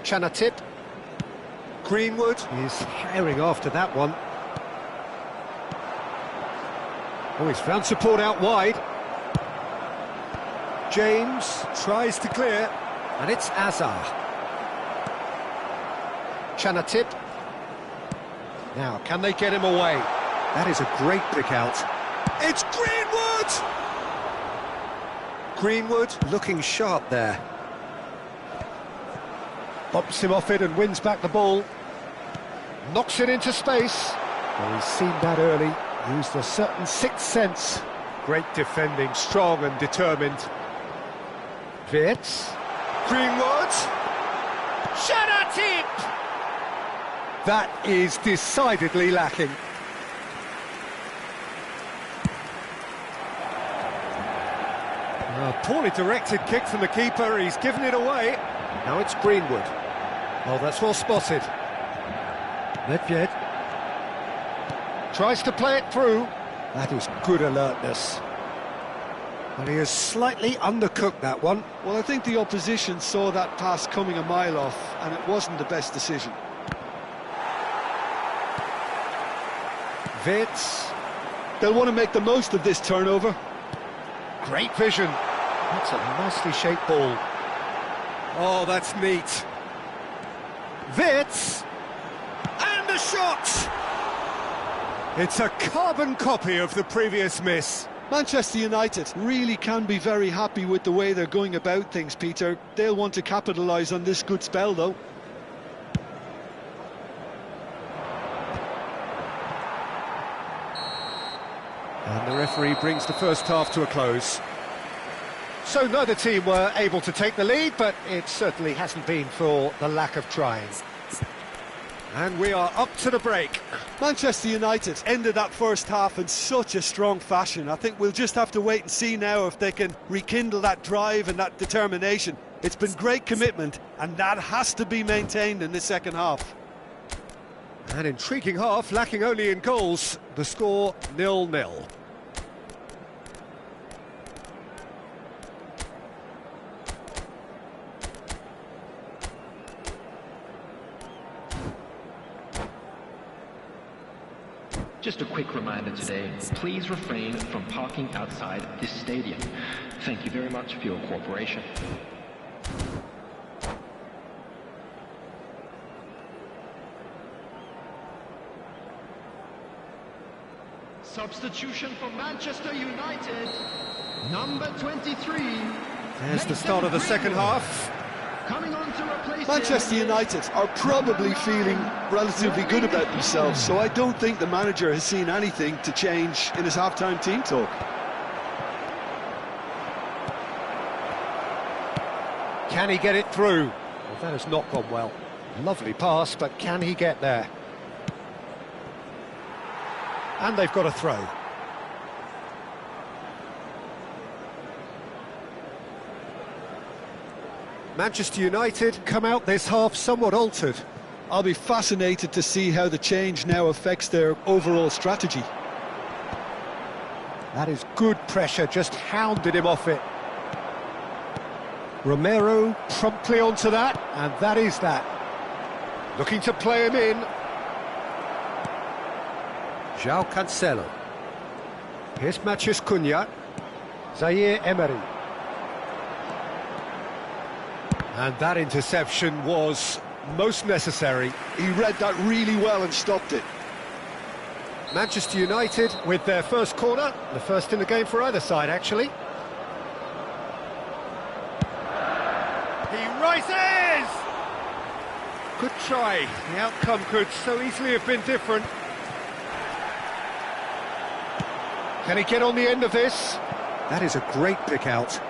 Chanatip. Greenwood is herring after that one. Oh, he's found support out wide. James tries to clear, and it's Azar. Chanatip. Now, can they get him away? That is a great pick out. It's Greenwood! Greenwood looking sharp there. Bumps him off it and wins back the ball. Knocks it into space. Well, he's seen that early. Used a certain sixth sense. Great defending, strong and determined. Wirtz. Greenwood. Chanatip! That is decidedly lacking. A poorly directed kick from the keeper. He's given it away. Now it's Greenwood. Oh, that's well spotted. Nedved tries to play it through. That is good alertness. But he has slightly undercooked that one. Well, I think the opposition saw that pass coming a mile off, and it wasn't the best decision. Wirtz. They'll want to make the most of this turnover. Great vision. That's a nicely shaped ball. Oh, that's neat. Wirtz. And the shot! It's a carbon copy of the previous miss. Manchester United really can be very happy with the way they're going about things, Peter. They'll want to capitalise on this good spell, though. And the referee brings the first half to a close. So neither team were able to take the lead, but it certainly hasn't been for the lack of trying. And we are up to the break. Manchester United ended that first half in such a strong fashion. I think we'll just have to wait and see now if they can rekindle that drive and that determination. It's been great commitment, and that has to be maintained in the second half. An intriguing half, lacking only in goals. The score 0-0. Just a quick reminder today, please refrain from parking outside this stadium. Thank you very much for your cooperation. Substitution for Manchester United, number 23. There's the start of the second half. Coming on to replace Manchester United are probably feeling relatively good about themselves, so I don't think the manager has seen anything to change in his half-time team talk. Can he get it through? Well, that has not gone well. Lovely pass, but can he get there? And they've got a throw. Manchester United come out this half somewhat altered. I'll be fascinated to see how the change now affects their overall strategy. That is good pressure, just hounded him off it. Romero promptly onto that, and that is that. Looking to play him in. João Cancelo. Here's Matheus Cunha. Zaire Emery. And that interception was most necessary. He read that really well and stopped it. Manchester United with their first corner, the first in the game for either side, actually. equalises! Good try. The outcome could so easily have been different. Can he get on the end of this? That is a great pick out.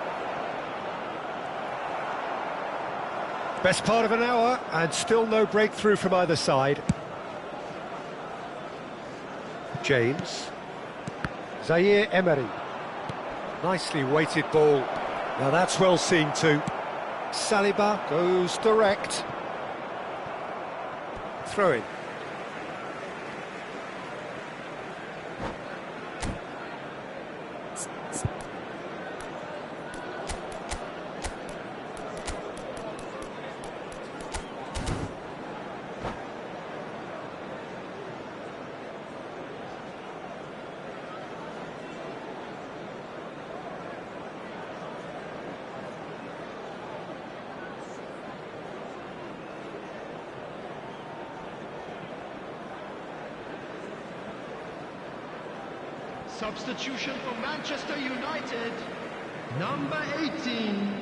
Best part of an hour, and still no breakthrough from either side. James. Zaire Emery. Nicely weighted ball. Now that's well seen too. Saliba goes direct. Throw in. Substitution for Manchester United. Number 18,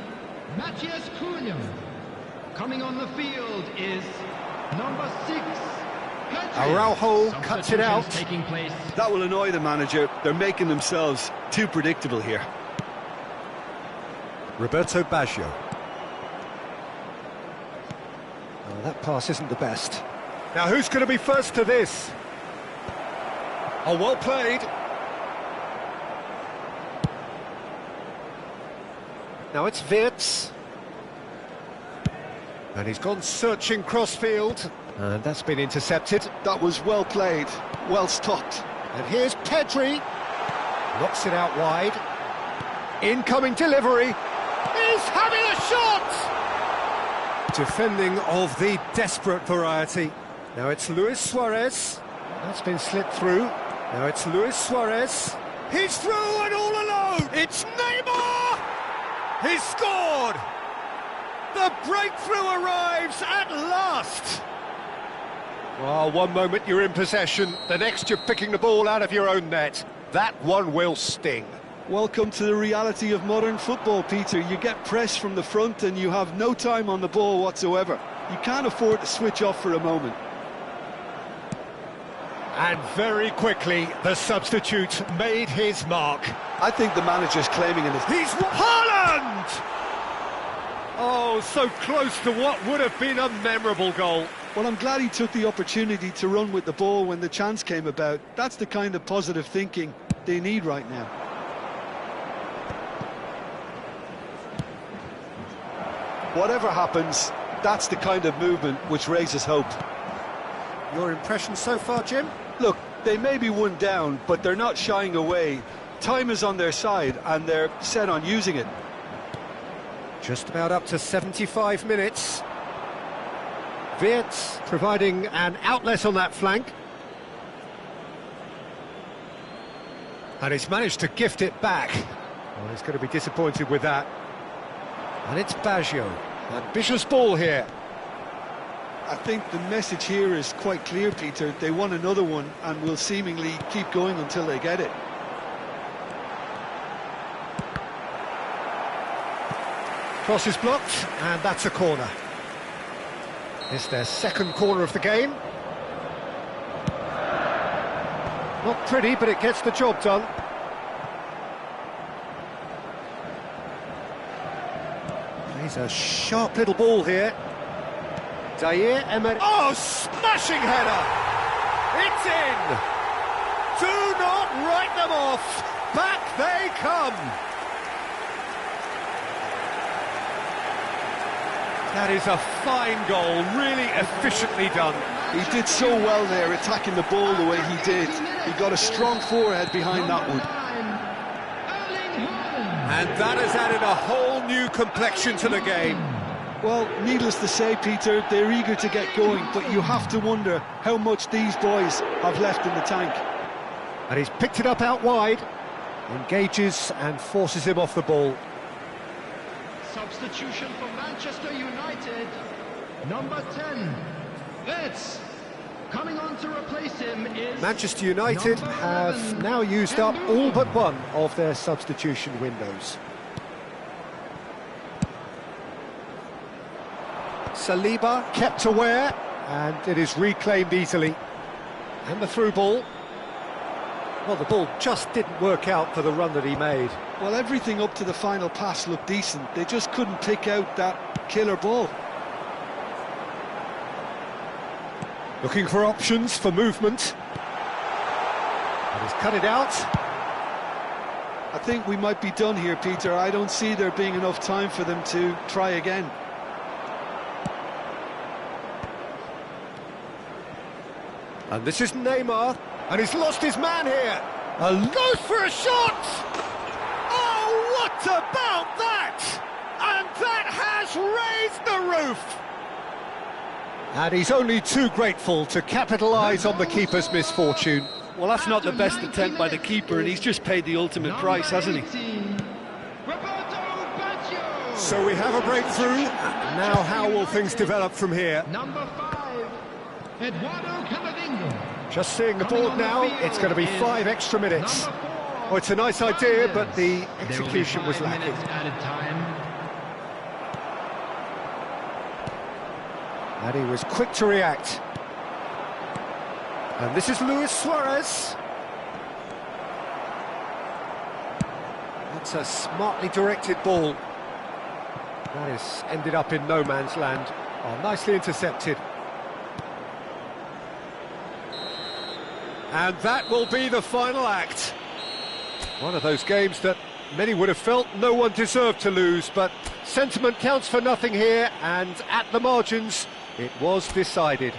Matthias Cunha. Coming on the field is number 6, Pedri. Araujo cuts it out. Taking place. That will annoy the manager. They're making themselves too predictable here. Roberto Baggio. Oh, that pass isn't the best. Now who's going to be first to this? Oh, well played. Now it's Wirtz. And he's gone searching crossfield. And that's been intercepted. That was well played, well stopped. And here's Pedri. Knocks it out wide. Incoming delivery. He's having a shot! Defending of the desperate variety. Now it's Luis Suarez. That's been slipped through. Now it's Luis Suarez. He's through and all alone! It's Neymar! He's scored! The breakthrough arrives at last! Well, one moment you're in possession, the next you're picking the ball out of your own net. That one will sting. Welcome to the reality of modern football, Peter. You get pressed from the front and you have no time on the ball whatsoever. You can't afford to switch off for a moment. And very quickly, the substitute made his mark. I think the manager's claiming it. He's Haaland! Oh, so close to what would have been a memorable goal. Well, I'm glad he took the opportunity to run with the ball when the chance came about. That's the kind of positive thinking they need right now. Whatever happens, that's the kind of movement which raises hope. Your impression so far, Jim? Look, they may be one down, but they're not shying away. Time is on their side, and they're set on using it. Just about up to 75 minutes. Wirtz providing an outlet on that flank. And he's managed to gift it back. Well, he's going to be disappointed with that. And it's Baggio. Ambitious ball here. I think the message here is quite clear, Peter. They want another one and will seemingly keep going until they get it. Cross is blocked, and that's a corner. It's their second corner of the game. Not pretty, but it gets the job done. Plays a sharp little ball here. Zaire Emery. Oh, smashing header! It's in! Do not write them off! Back they come! That is a fine goal, really efficiently done. He did so well there, attacking the ball the way he did. He got a strong forehead behind that one. And that has added a whole new complexion to the game. Well, needless to say, Peter, they're eager to get going, but you have to wonder how much these boys have left in the tank. And he's picked it up out wide, engages and forces him off the ball. Substitution for Manchester United, number 10, Wirtz. Coming on to replace him is Manchester United have now used up all but one of their substitution windows. Saliba kept aware, and it is reclaimed easily. And the through ball. Well, the ball just didn't work out for the run that he made. Well, everything up to the final pass looked decent. They just couldn't pick out that killer ball. Looking for options for movement. And he's cut it out. I think we might be done here, Peter. I don't see there being enough time for them to try again. And this is Neymar, and he's lost his man here. Goes for a shot! Oh, what about that? And that has raised the roof! And he's only too grateful to capitalise on the keeper's misfortune. Well, that's not the best attempt by the keeper, and he's just paid the ultimate price, hasn't he? So we have a breakthrough. Now how will things develop from here? Number 5, Eduardo Camavinga. Just seeing the board now, it's going to be 5 extra minutes. Oh, it's a nice idea, but the execution was lacking. Added time. And he was quick to react. And this is Luis Suarez. That's a smartly directed ball. That has ended up in no man's land. Oh, nicely intercepted. And that will be the final act. One of those games that many would have felt no one deserved to lose, but sentiment counts for nothing here, and at the margins, it was decided.